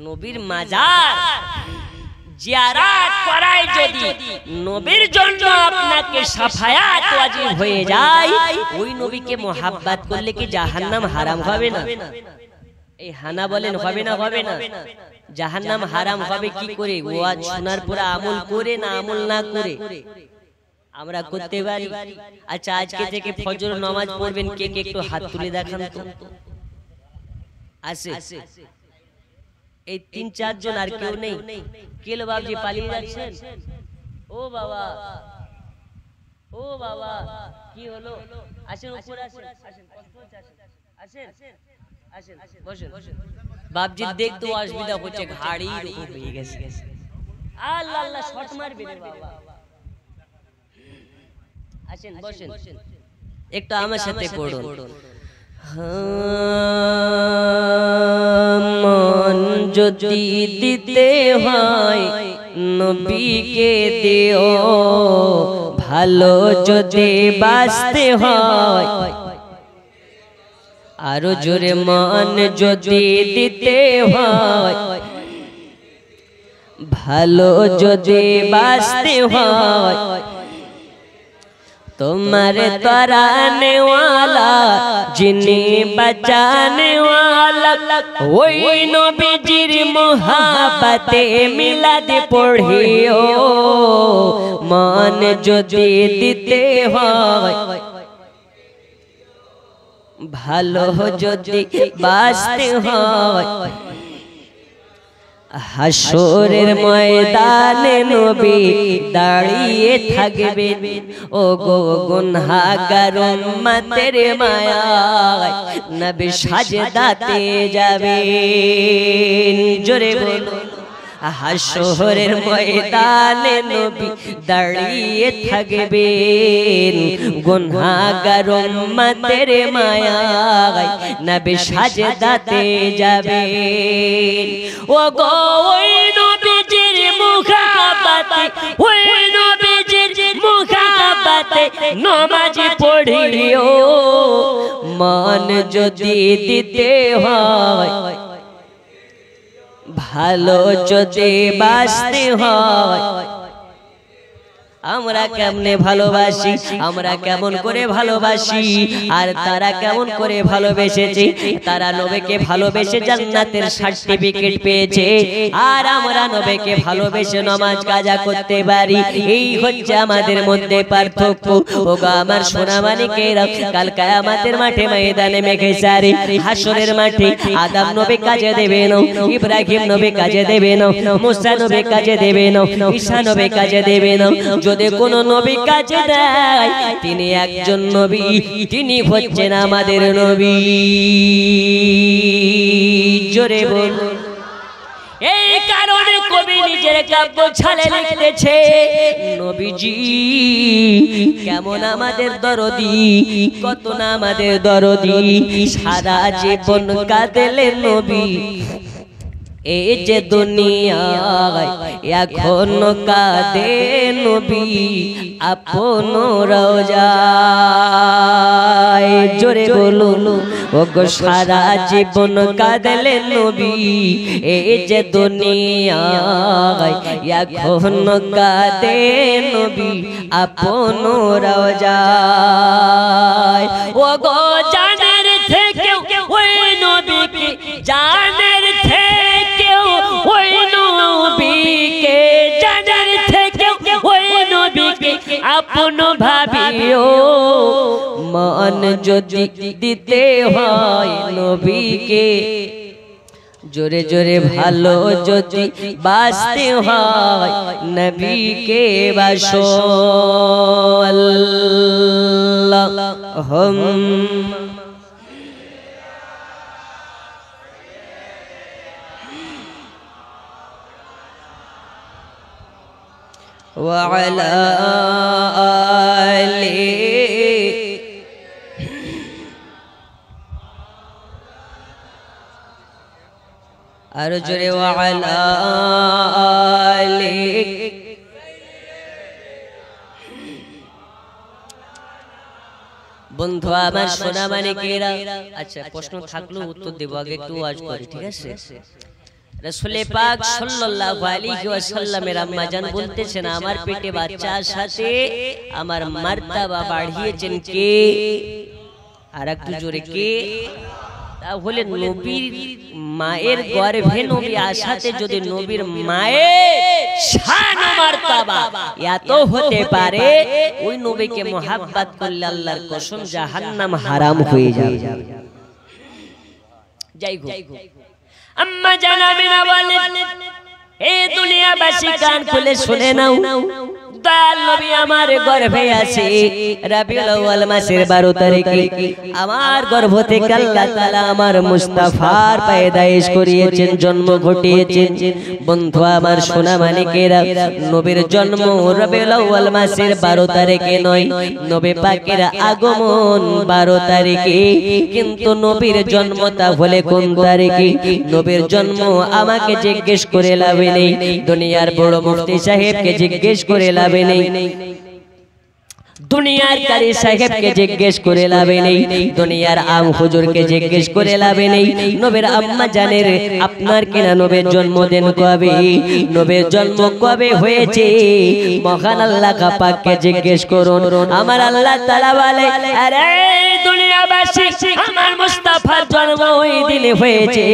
নবীর মাজার জিয়ারত করায় যদি নবীর জন্য আপনাকে শাফায়াত ওয়াজিব হয়ে যায়, ওই নবীকে মোহাব্বত করলে কি জাহান্নাম হারাম হবে না? এই হানা বলেন হবে না, হবে না? জাহান্নাম হারাম হবে কি করে? ওয়াজ শোনার পর আমল করে না আমল না করে আমরা করতে পারি? আচ্ছা, আজকে থেকে ফজর নামাজ পড়বেন, কে কে একটু হাত তুলে দেখান তো। আসে এই ৩-৪ জন, আর কেউ নেই? কেলো বাবজি পালিয়ে যাচ্ছেন? ও বাবা, ও বাবা, কি হলো? আসেন উপরে, আসেন, আসেন, কষ্ট হচ্ছে, আসেন, আসেন, আসেন, বসেন। বাপজি দেখতে অসুবিধা হচ্ছে, ঘাড়ি রকম হয়ে গেছে। আল্লাহ আল্লাহ, শট মারবে রে বাবা। আসেন, বসেন, একটু আমার সাথে পড়ুন। মন যদি দিতে হয় নবীকে দিও, ভালো যদি বাঁচতে হয়। আরো জোরে, মন যদি দিতে হয় ভালো যদি বাঁচতে হয়। তোমার তরানে ওয়ালা যিনি বাঁচানে ওয়ালা, ওই নবীজির মোহাব্বতে মিলাদ পড়িও। মন যদি দিতে হয় ভালো যদি বাঁচতে হয়। হাসরের ময়দানে নবী দাঁড়িয়ে থাকবেন, ও গো গুনাহগার উম্মতের মায়ায় নবী সাজদাতে যাবেন। জোরে বলো, হাসরের ময়দানে নবী দাঁড়িয়ে থাকবেন, গুনাহগার উম্মতের মায়ায় নবী সাজদাতে যাবেন। ও গো ওই নবীজির মুহাব্বতে, ওই নবীজির মুহাব্বতে নামাজ পড়িও। মন যদি দিতে হয় ভালো যদি বাঁচতে হয়। আমরা কেমনে ভালোবাসি, আমরা কেমন করে ভালোবাসি, আর তারা কেমন করে ভালোবেসেছে। তারা নবীকে ভালোবেসে জান্নাতের সার্টিফিকেট পেয়েছে, আর আমরা নবীকে ভালোবেসে নামাজ কাজা করতে পারি। এই হচ্ছে আমাদের মধ্যে পার্থক্য। ওগো আমার সোনা মানিকেরা, কাল কিয়ামতের মাঠে ময়দানে মেঘেসারি হাসরের মাঠে আদম নবী কাজে দেবে না, ইব্রাহিম নবী কাজে দেবে না, মুসা নবী কাজে দেবে না, ঈসা নবী কাজে দেবে না। যদি কোন নবী কাজে দেয়, তিনি একজন নবী, তিনি হচ্ছেন আমাদের নবী। জোরে বলুন। এই কারণে কবি নিজের কাব্য ছালে লিখতেছে, নবীজি কেমন আমাদের দরদি, কত না আমাদের দরদি। সারা জীবন কাঁদেলেন নবী, এই যে দুনিয়ায় এখনো কাঁদে নবী আপন রওজায়। জোরে বলুন, ওগো সারা জীবন কাঁদলেন নবী, এই যে দুনিয়ায় এখনো কাঁদে নবী আপন রওজায়। ওগো জানের থেকে ওই নবীকে, জানের থেকে ওই নবীকে, জানের থেকে ওই নবীকে আপন ভাবিও। মন যদি দিতে হয় নবীকে, জোরে জোরে ভালো যদি বাঁচতে হয় নবীকে বাসো। আল্লাহুম্মা وعلى آله أرجل وعلى آله। বন্ধু আমার সোনা মানিকেরা, আচ্ছা প্রশ্ন থাকলেও উত্তর দেব, আগে একটু ওয়াজ করি, ঠিক আছে? রাসূল পাক সাল্লাল্লাহু আলাইহি ওয়াসাল্লামের আম্মা জান বলতেছেন, আমার পেটে বাচ্চার সাথে আমার মার্তাবা বাড়িয়েছেন কে? আর একটু জোরে কে? তাহলে নবীর মায়ের গর্ভে নবী আসাতে যদি নবীর মায়ের শান ও মার্তাবা এত হতে পারে, ওই নবীকে মুহাব্বত করলে আল্লাহর কসম জাহান্নাম হারাম হয়ে যাবে। যাই হোক, আম্মা জান আমিনা বলেন, এই দুনিয়াবাসী কান খুলে শুনে নাও, দয়াল নবী আমার গর্ভে আছে রবিউল আউয়াল মাসের 12 তারিখে আমার গর্ভ থেকে আল্লাহ তাআলা আমার মুস্তাফার পয়দাইশ করিয়েছেন, জন্ম ঘটিয়েছেন। বন্ধু আমার সোনা মানিকেরা, নবীর জন্ম রবিউল আউয়াল মাসের 12 তারিখে নয়, নবী পাকের আগমন 12 তারিখে। কিন্তু নবীর জন্ম তাহলে কোন তারিখে? নবীর জন্ম আমাকে জিজ্ঞেস করে লাভ নেই, দুনিয়ার বড় মুফতি সাহেবকে জিজ্ঞেস করে লাভ নেই, দুনিয়ার কারি সাহেবকে জিজ্ঞেস করে লাভ নেই, দুনিয়ার আম হুজুরকে জিজ্ঞেস করে লাভ নেই। নবীর আম্মা জানের আপনার কিনা নবীর জন্মদিন কবে, নবীর জন্ম কবে হয়েছে, মহান আল্লাহ পাককে জিজ্ঞেস করুন। আমার আল্লাহ তাআলা বলে, আরে দুনিয়াবাসী, আমার মুস্তাফার জন্ম ওই দিনে হয়েছে।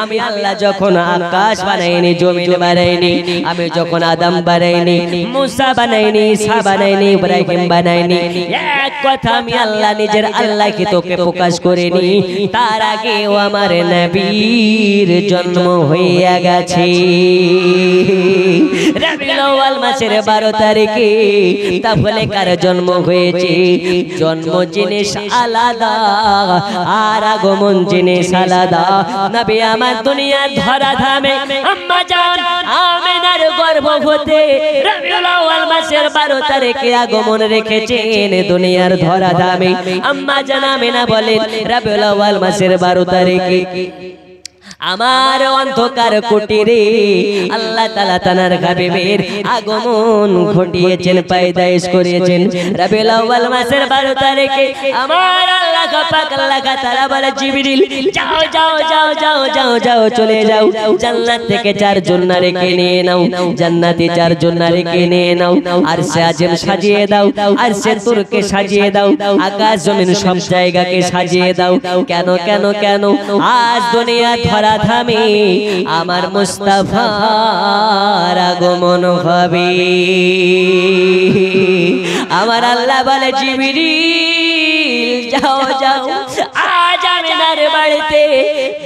আমি আল্লাহ যখন আকাশ বানাইনি, জমিন বানাইনি, আমি যখন আদম বানাইনি, মুসা বানাইনি, ঈসা বানাইনি, ইব্রাহিম বানাইনি, এক কথা আমি আল্লাহ নিজের আল্লাহকে তোকে প্রকাশ করিনি, তার আগে ও আমার নবীর জন্ম হয়ে গেছে। রবিউল আউয়াল মাসের 12 তারিখে তাহলে কার জন্ম হয়েছে? জন্ম জিনিস আলাদা আর আগমন জিনিস আলাদা। নবী আমার দুনিয়ার ধরা ধামে আম্মা জান আমিনার গর্ভ হতে রবিউল আউয়াল মাসের 12 তারিখে আগমন রেখেছেন দুনিয়ার ধরা ধামে। আম্মা জান আমিনা বলেন, রবিউল আউয়াল মাসের 12 তারিখে আমার অন্ধকার কুটিরে আল্লাহ তাআলা তানার হাবিবের আগমন ঘটিয়েছেন, পয়দাইশ করিয়েছেন। রবিউল আউয়াল মাসের 12 তারিখে আমার আল্লাহ পাক আল্লাহ তাআলা বলে, জিবরিল যাও যাও যাও যাও যাও যাও চলে যাও, জান্নাত থেকে 4 জন নারীকে নিয়ে নাও, জান্নাতি 4 জন নারীকে নিয়ে নাও, আরশে আযম সাজিয়ে দাও, আরশে তুরকে সাজিয়ে দাও, আকাশ জমিন সব জায়গাকে সাজিয়ে দাও। কেন কেন কেন? আজ দুনিয়া ধরা ধামে আমার মুস্তাফার আগমন হবে। আমার আল্লাহ বলে, জিবরিল যাও যাও, আজ আমিনার বাড়িতে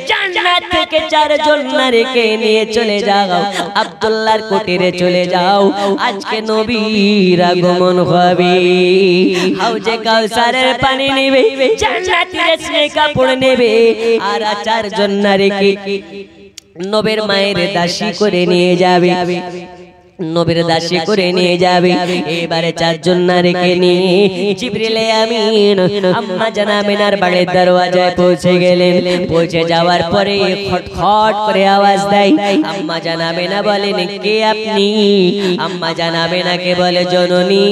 জান্নাত থেকে 4 জন নারীকে নিয়ে চলে যাও, আব্দুল্লাহর কুটিরে চলে যাও, আজকে নবীর আগমন হবে। হাউজে কাউসারের পানি নেবে, জান্নাতি রেশমি কাপড় নেবে, আর 4 জন নারীকে নবীর মায়ের দাসী করে নিয়ে যাবে, নবীর দাসী করে নিয়ে যাবে। এবারে 4 জন নারীকে নিয়ে জিবরিল আমিন আম্মা জান আমিনার বাড়ির দরওয়াজায় পৌঁছে গেলেন। পৌঁছে যাওয়ার পরে খটখট করে আওয়াজ দেয়। আম্মা জান আমিনা বলেন, কে আপনি? আম্মা জান আমিনাকে বলে, জননী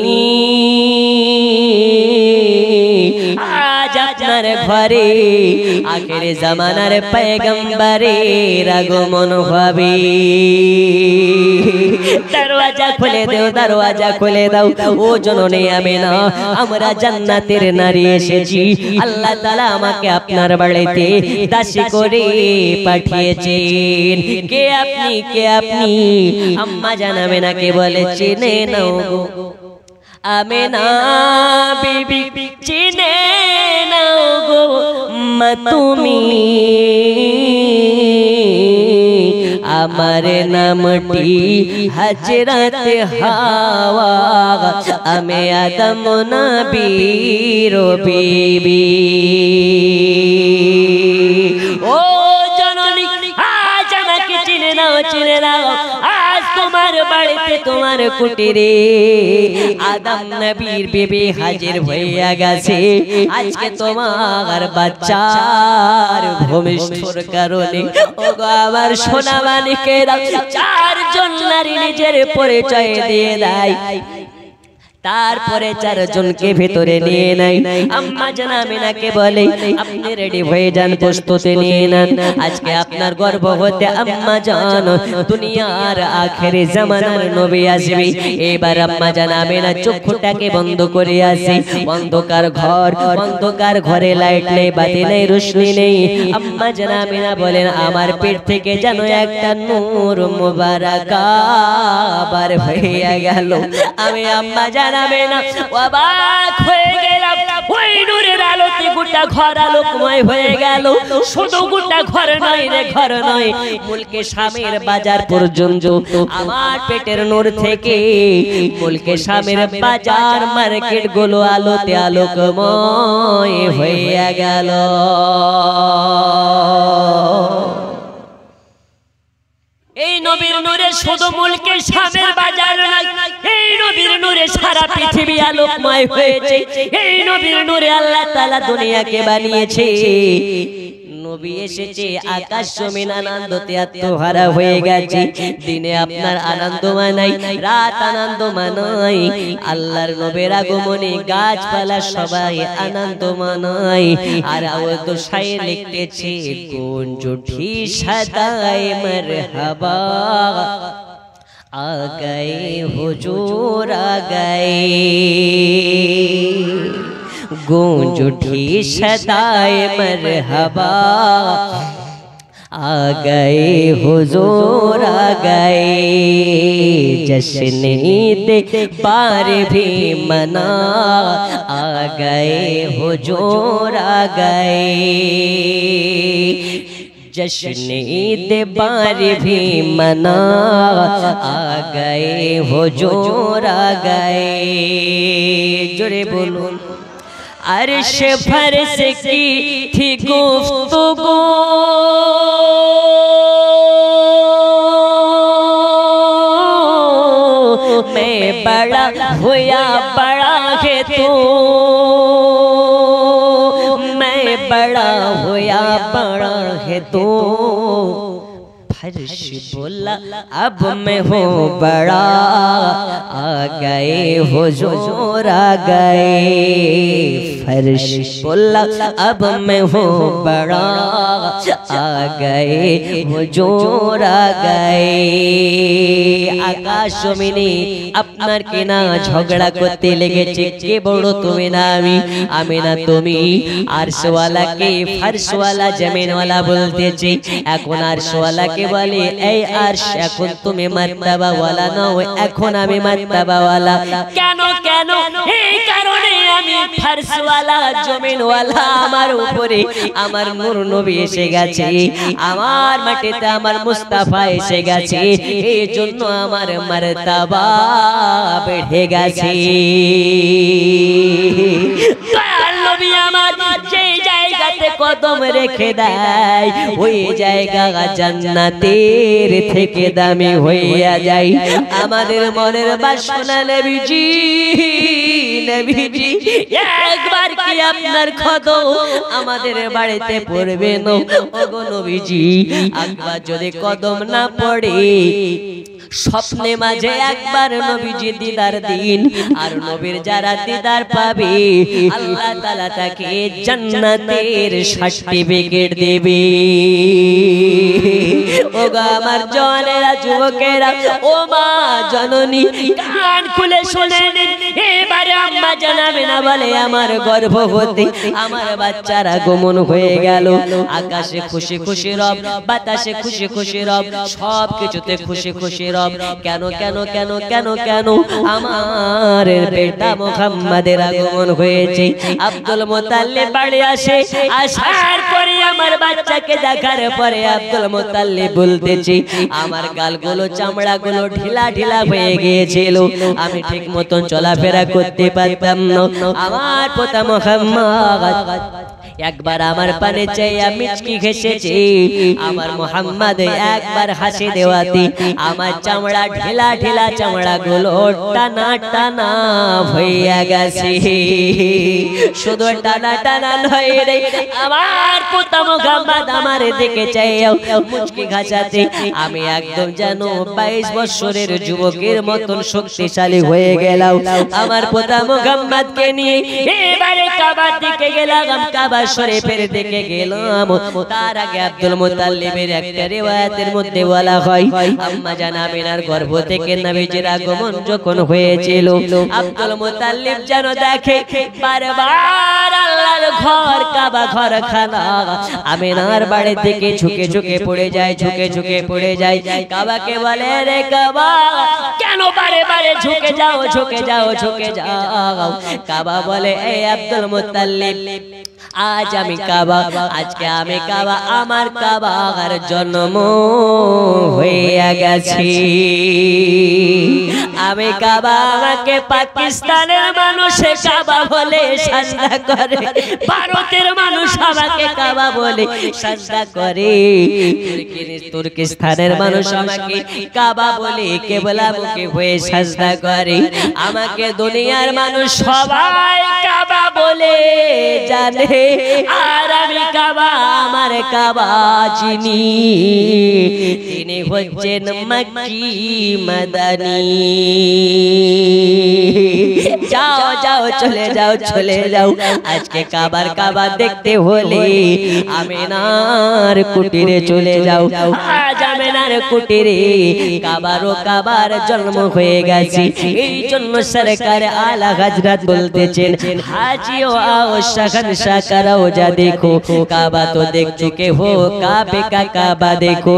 আজ আপনার ঘরে আখির জামানার পয়গম্বরের আগমন হবে। দরওয়াজা খুলে দাও, দরওয়াজা খুলে দাও। ও জননী আমিনা, আমরা জান্নাতের নারী এসেছি, আল্লাহ তাআলা আমাকে আপনার বাড়িতে দাসী করে পাঠিয়েছেন। কে আপনি? কে আপনি? আম্মা জান আমিনাকে বলে, চিনে নাও গো আমিনা বিবি, চিনে নাও গো মা তুমি, আমার নামটি হযরত হাওয়া, আমি আদম নবীর বিবি। ও জননী, আজ আমাকে চিনে নাও, চিনে নাও। আজ তোমার বাড়িতে, তোমার কুটিরে আদম নবীর বিবি হাজির হইয়া গেছে। আজকে তোমার বাচ্চার ভূমিষ্ঠর কারণে ও গো আমার সোনা মানিকেরা 4 জন নারী নিজের পরিচয় দিয়ে দেয়। তারপরে 4 জনকে ভিতরে নিয়ে নাই। আম্মা জান আমিনাকে বলে, আপনি রেডি হয়ে যান, প্রস্তুতি নিয়ে নেন, আজকে আপনার গর্ভ হতে আম্মা জান দুনিয়ার আখেরি জামানার নবী আসবে। এবার আম্মা জান আমিনা চক্ষুটাকে বন্ধ করে আসে। অন্ধকার ঘর, অন্ধকার ঘরে লাইট নেই, বাতি নেই, রোশনি নেই। আম্মা জান আমিনা বলেন, আমার পেট থেকে যেন একটা নূর মুবারক বার হয়ে গেল। আমি আম্মা জান আমিনা অবাক হয়ে গেলাম। ওই নূরের আলোতে গোটা গোটা ঘর আলোকময় হয়ে গেল। শুধু গোটা ঘর নয় রে, ঘর নয়, মুলকে শামের বাজার পর্যন্ত আমার পেটের নূর থেকে মুলকে শামের বাজার মার্কেট গুলো আলোতে আলোকময় হয়ে গেল। এই নবীর নূরে শুধু মুলকে শামের বাজার নাই, এই নবীর নূরে সারা পৃথিবী আলোকময় হয়েছে। এই নবীর নূরে আল্লাহ তাআলা দুনিয়াকে বানিয়েছে। নবী এসেছে, আকাশ জমিন আনন্দতে আত্মহারা হয়ে গেছে। দিনে আপনার আনন্দ মানাই, রাত আনন্দ মানাই, আল্লাহর নবীর আগমনে গাছপালা সবাই আনন্দ মানাই। আর আওয়াজ শায়ে লিখতেছে, গুঞ্জ উঠি সদায়ে মারহাবা, आ गए हुजूर आ गए, गूंज उठी सदाए मरहबा, आ गए हुजूर आ गए। जश्न ईद पार भी मना, आ गए हुजूर आ गए। जश्न ईद बार भी मना, आ गए हुजूर आ गए। जोरे बोलूं, अर्श फर्श की थी गुफ्तगू, मैं बड़ा हुआ बड़ा है तू, मैं बड़ा हुआ बड़ा है तू। फर्श बोला अब मैं हूँ बड़ा, आ गए हुजूर आ गए। फर्श बोला अब मैं हूँ बड़ा, आ गए हुजूर आ गए। आकाश जमीने আপনার কিনা ঝগড়া করতে লেগেছে, কে বড় তুমি না আমি, আমি না তুমি। আরশওয়ালাকে ফারশওয়ালা জমিনওয়ালা বলতেছে, এখন আরশওয়ালাকে বলে এই আরশ, এখন তুমি মারতাবা ওয়ালা নও, এখন আমি মারতাবা ওয়ালা। কেন কেন? এই কারণে আমি ফারশওয়ালা জমিনওয়ালা, আমার উপরে আমার নূর নবী এসে গেছে, আমার মাটিতে আমার মুস্তাফা এসে গেছে, এই জন্য আমার মারতাবা বেড়ে গেছে। দয়াল নবী আমার যে জায়গাতে কদম রেখে দেয়, ওই জায়গা জান্নাতের থেকে দামি হইয়া যায়। আমাদের মনের বাসনা নবীজি, নবীজি একবার কি আপনার কদম আমাদের বাড়িতে পড়বে না? ওগো নবীজি, একবার যদি কদম না পড়ে, স্বপ্নে মাঝে একবার নবীজি দিদার দিন, আর নবীর যারা দিদার পাবে আল্লাহ তাআলা তাকে জান্নাতের সার্টিফিকেট দেবে। ওগো আমার জওয়ানেরা, যুবকেরা, ও মা জননী, কান খুলে শুনেন, এবারে আম্মা জানাবে না বলে আমার গর্ভবতী, আমার বাচ্চারা আগমন হয়ে গেল। আকাশে খুশি খুশি রব, বাতাসে খুশি খুশি রব, সব কিছুতে খুশি খুশি রব। কেন কেন কেন কেন কেন? আমার বেটা মুহাম্মাদের আগমন হয়েছে। আব্দুল মুত্তালিব বাড়ি আসে, আসার পরে আমার বাচ্চাকে দেখার পরে আব্দুল মুত্তালিব বলতেছে, আমার গালগুলো চামড়াগুলো ঢিলা ঢিলা হয়ে গিয়েছিল, আমি ঠিক মতন চলাফেরা করতে পারতাম না। আমার পোতা মুহাম্মদ একবার আমার পানে চাইয়া মিচকি ঘেসেছে, আমার মুহাম্মদ একবার হাসি দেওয়াতে আমার চামড়া ঢিলা ঢিলা চামড়াগুলো টানা টানা হইয়া গেছে। শুধু টানা টানা নয় রে, আমার পোতা মুহাম্মদ আমার দিকে চাইয়া মুচকি ঘাসাতে আমি একদম যেন 22 বছরের যুবকের মতন শক্তিশালী হয়ে গেলাম। আমার পোতা মুহাম্মদকে নিয়ে এবারে কাবার দিকে গেলাম, কাবা শরীফের দিকে গেলাম। তার আগে আব্দুল মুত্তালিবের একটা রিওয়ায়াতের মধ্যে বলা হয়, আম্মা জান আমিনার গর্ভ থেকে নবীজির আগমন যখন হয়েছিল, আব্দুল মুত্তালিব যেন দেখে বারবার আল্লাহর ঘর, কাবা ঘর খানা আমিনার বাড়ি থেকে ঝুঁকে ঝুঁকে পড়ে যায়, ঝুঁকে ঝুঁকে পড়ে যায়। কাবাকে বলে, রে কাবা কেন বারে বারে ঝুঁকে যাও, ঝুঁকে যাও, ঝুঁকে যাও? কাবা বলে, এই আব্দুল মুত্তালিব আজ আমি কাবা, আজকে আমি কাবা, আমার কাবার জন্ম হয়ে গেছে। আমি কাবা, আমাকে পাকিস্তানের মানুষে কাবা বলে সাজদা করে, ভারতের মানুষ আমাকে কাবা বলে সাজদা করে, তুর্কিস্তানের মানুষ আমাকে কাবা বলে কেবলামুখী হয়ে সাজদা করে। আমাকে দুনিয়ার মানুষ সবাই কাবা বলে জানে, আর আমি কাবা, আমার কাবা যিনি, তিনি হচ্ছেন মক্কি মদনী। যাও যাও চলে যাও, চলে যাও, আজকে কাবার কাবা দেখতে হলে আমিনার কুটিরে চলে যাও। আজ আমিনার কুটিরে কাবারও কাবার জন্ম হয়ে গেছে। এই জন্য সরকার আলা হযরত বলতেছেন, হাজিও आओ शहंशाह का रोजा देखो, काबा तो देख चुके हो, काबे का काबा देखो।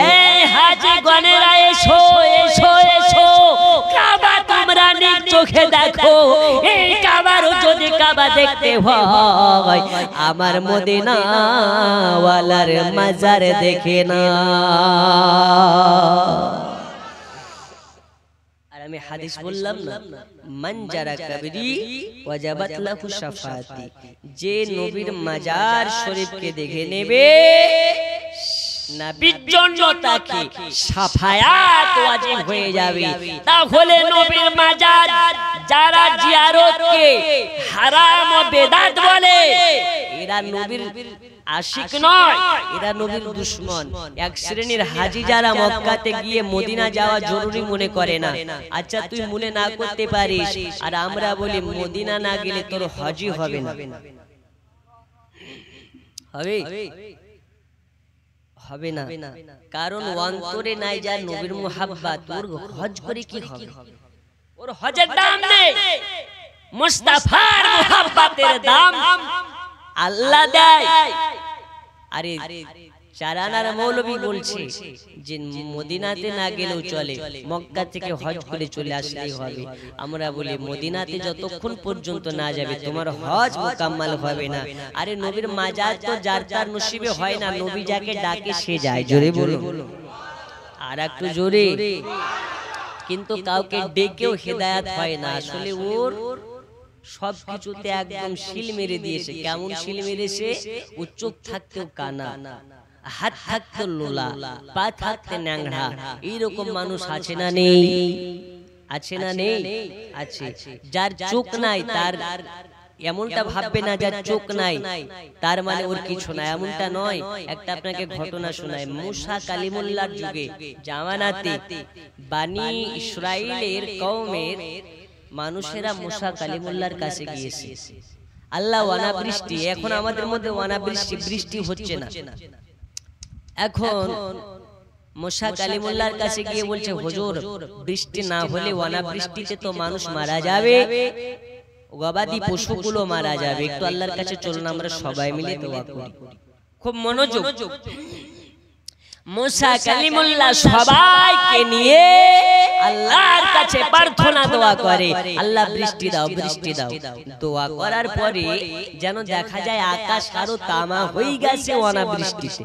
ए हाजी गनेरा एसो एसो एसो, काबा তোমরা নিজ চোখে দেখো। এই কাবার যদি কাবা দেখতে হয়, আমার মদিনা ওয়ালার মাজার দেখে না। আমি হাদিস বললাম না, মান যারা কবরি ওয়াজাবাত লাহু শাফাতি, যে নবীর মাজার শরীফকে দেখে নেবে নবীর জন্য তাকে শাফায়াত ওয়াজিব হয়ে যাবে। তাহলে নবীর মাজার যারা জিয়ারতকে হারাম ও বেদাত বলে, এরা নবীর আশিক নয়, এরা নবীর দুশমন। এক শ্রেণীর হাজি যারা মক্কাতে গিয়ে মদিনা যাওয়া জরুরি মনে করে না। আচ্ছা তুই মনে না করতে পারিস, আর আমরা বলি মদিনা না গেলে তোর হজই হবে না। হবে হবে না, কারণ অন্তরে নাই যার নবীর মুহাব্বত, ওর হজ করে কি হবে? ওর হজের দাম নেই, মুস্তাফার মুহাব্বতের দাম আল্লাহ দেয়। আরে চারানার মৌলবী বলছে যে মদিনাতে না গেলেও চলে, মক্কা থেকে হজ করে চলে আসলেই হবে। আমরা বলি মদিনাতে যতক্ষণ পর্যন্ত না যাবে তোমার হজ মুকাম্মাল হবে না। আরে নবীর মাজার তো যার তার নসিবে হয় না, নবী যাকে ডাকে সে যায়। জোরে বলো, আর একটু জোরে। কিন্তু কাউকে ডেকেও হেদায়েত হয় না। আসলে ওর সবকিছুতে একদম শিল মেরে দিয়েছে। কেমন শিল মেরেছে? ও চোখ থাকতেও কানা, হাত থাকতে লোলা, পা থাকতে ন্যাংড়া। এইরকম মানুষ আছে না নেই? আছে না নেই? আছে। যার চোখ নাই তার এমনটা ভাববে না, যার চোখ নাই তার মানে ওর কিছু না, এমনটা নয়। একটা আপনাকে ঘটনা শোনায়। মুসা কালিমুল্লাহর যুগে জামানাতে বানি ইসরাইলের কওমের মানুষেরা মুসা কালিমুল্লাহর কাছে গিয়েছে। আল্লাহ অনাবৃষ্টি, এখন আমাদের মধ্যে অনাবৃষ্টি, বৃষ্টি হচ্ছে না। এখন মুসা কালিমুল্লাহর কাছে গিয়ে বলছে, হুজুর বৃষ্টি না হলে অনাবৃষ্টিতে তো মানুষ মারা যাবে, গবাদি পশুগুলো মারা যাবে, একটু আল্লাহর কাছে চলুন আমরা সবাই মিলে দোয়া করি। খুব মনোযোগ। মুসা কালিমুল্লাহ সবাইকে নিয়ে আল্লাহর কাছে প্রার্থনা দোয়া করে, আল্লাহ বৃষ্টি দাও, বৃষ্টি দাও। দোয়া করার পরে যেন দেখা যায় আকাশ আরো তামা হয়ে গেছে অনাবৃষ্টিতে,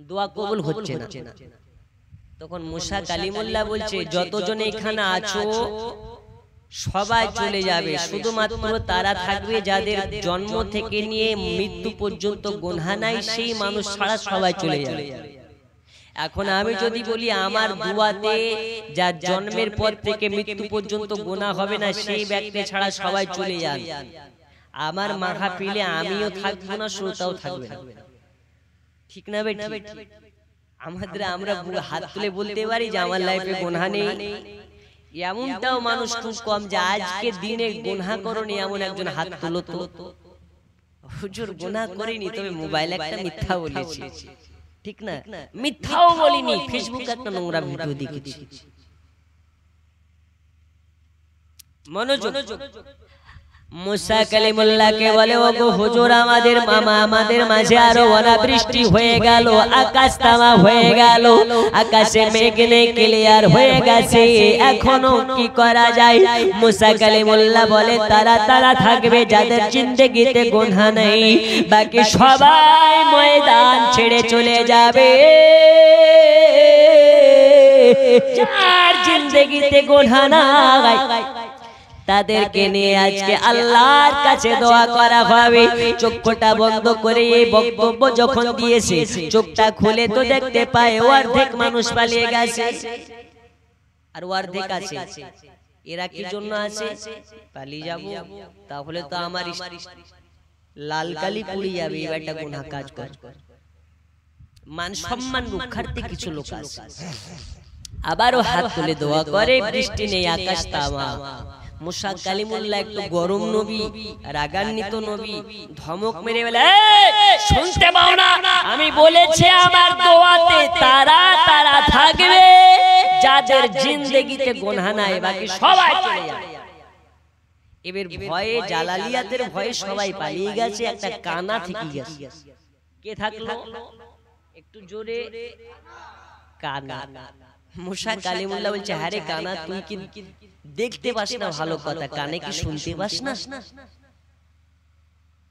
দোয়া কবুল হচ্ছে না। তখন মুসা কালিমুল্লাহ বলছে, যতজন এখানে আছো সবাই চলে যাবে, শুধুমাত্র তারা থাকবে যাদের জন্ম থেকে নিয়ে মৃত্যু পর্যন্ত গুনাহ নাই, সেই মানুষ ছাড়া সবাই চলে যাবে। এখন আমি যদি বলি আমার দুয়াতে যার জন্মের পর থেকে মৃত্যু পর্যন্ত গুনাহ হবে না, সেই ব্যক্তি ছাড়া সবাই চলে যান, আমার মাহফিলে আমিও থাকবো না, শ্রোতাও থাকবে না। ঠিক না বেটি? আমরা হাত তুলে বলতে পারি যে আমার লাইফে গুনাহ নেই। এমনটাও মানুষ খুব কম যে আজকে দিনে গুনাহ করনি এমন একজন হাত তুলো তো। হুজুর গুনাহ করিনি, তবে মোবাইলে একটা মিথ্যা বলেছি, ঠিক না? মিথ্যাও বলিনি, ফেসবুকে একটা নোংরা ভিডিও দেখেছি। মনোযোগ। মুসা কালিমুল্লাহকে বলে, ওগো হুজুর, আমাদের মামা আমাদের মাঝে আরো অনাবৃষ্টি হয়ে গেল, আকাশ তামা হয়ে গেল, আকাশে মেঘ নেই, ক্লিয়ার হয়ে গেছে, এখনো কি করা যায়? মুসা কালিমুল্লাহ বলে, তারা তারা থাকবে যাদের জিন্দেগিতে গুনাহ নেই, বাকি সবাই ময়দান ছেড়ে চলে যাবে। যার জিন্দেগিতে গুনাহ নাই তাদেরকে নিয়ে আজকে আল্লাহর কাছে দোয়া করা হবে। চোখটা বন্ধ করে এই বক্তব্য যখন দিয়েছে, চোখটা খুলে তো দেখতে পায় অর্ধেক মানুষ পালিয়ে গেছে আর অর্ধেক আছে। এরা কি জন্য আছে? পালিয়ে যাব, তাহলে তো আমার লাল কালি পুড়ে যাবে, এবারটা গুনাহ কাজ কর। মান সম্মান রক্ষার্থে কিছু লোক আছে, আবারও হাত তুলে দোয়া করে, বৃষ্টি নেই, আকাশ তামা। মুসা কালিমুল্লাহ একটু গরম নবী, রাগান্বিত নবী, ধমক মেরে বলে, শুনতে পাও না? আমি বলেছি আমার দোয়াতে তারা তারা থাকবে যাদের জিন্দেগিতে গুনাহ নাই, বাকি সবাই চলে যাবে। এবার ভয়ে, জালালিয়াতের ভয়ে সবাই পালিয়ে গেছে, একটা কানা থেকে গেছে। কে থাকলো? একটু জোরে, কানা। মুসা কালিমুল্লাহ বলছে, হ্যাঁ রে কানা, তুই কি দেখতে পাস না? ভালো কথা, কানে কি শুনতে পাস না?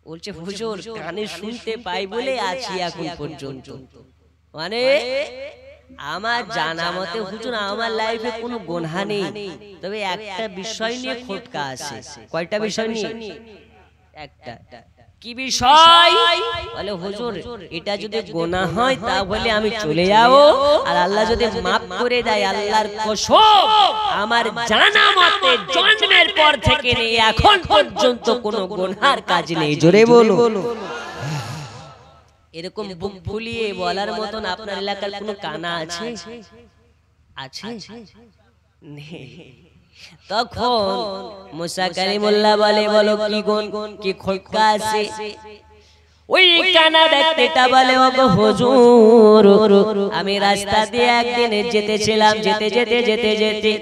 বলছে, হুজুর, কানে শুনতে পাই বলে আছি এখন পর্যন্ত। মানে আমার জানা মতে হুজুর, আমার লাইফে কোনো গুনাহ নেই, তবে একটা বিষয় নিয়ে খটকা আছে। কয়টা বিষয় নিয়ে? একটা। কি বিষয়? বলে, হুজুর, এটা যদি গুনাহ হয় তাহলে আমি চলে যাব, আর আল্লাহ যদি মাফ করে দেয়, আল্লাহর কসম আমার জানা মতে জন্মের পর থেকে নেই এখন পর্যন্ত কোনো গুনাহর কাজ নেই। জোরে বলো। এরকম বুক ফুলিয়ে বলার মতন আপনার এলাকার কোনো কানা আছে? আছে? নেই। তখন মুসা কালিমুল্লাহ বলে, বলো কি গুণ, কি খটকা আছে? ওই কানা ব্যক্তিটা বলে, ওগো হুজুর, আমি রাস্তা দিয়ে একদিন যেতেছিলাম, যেতে যেতে যেতে যেতে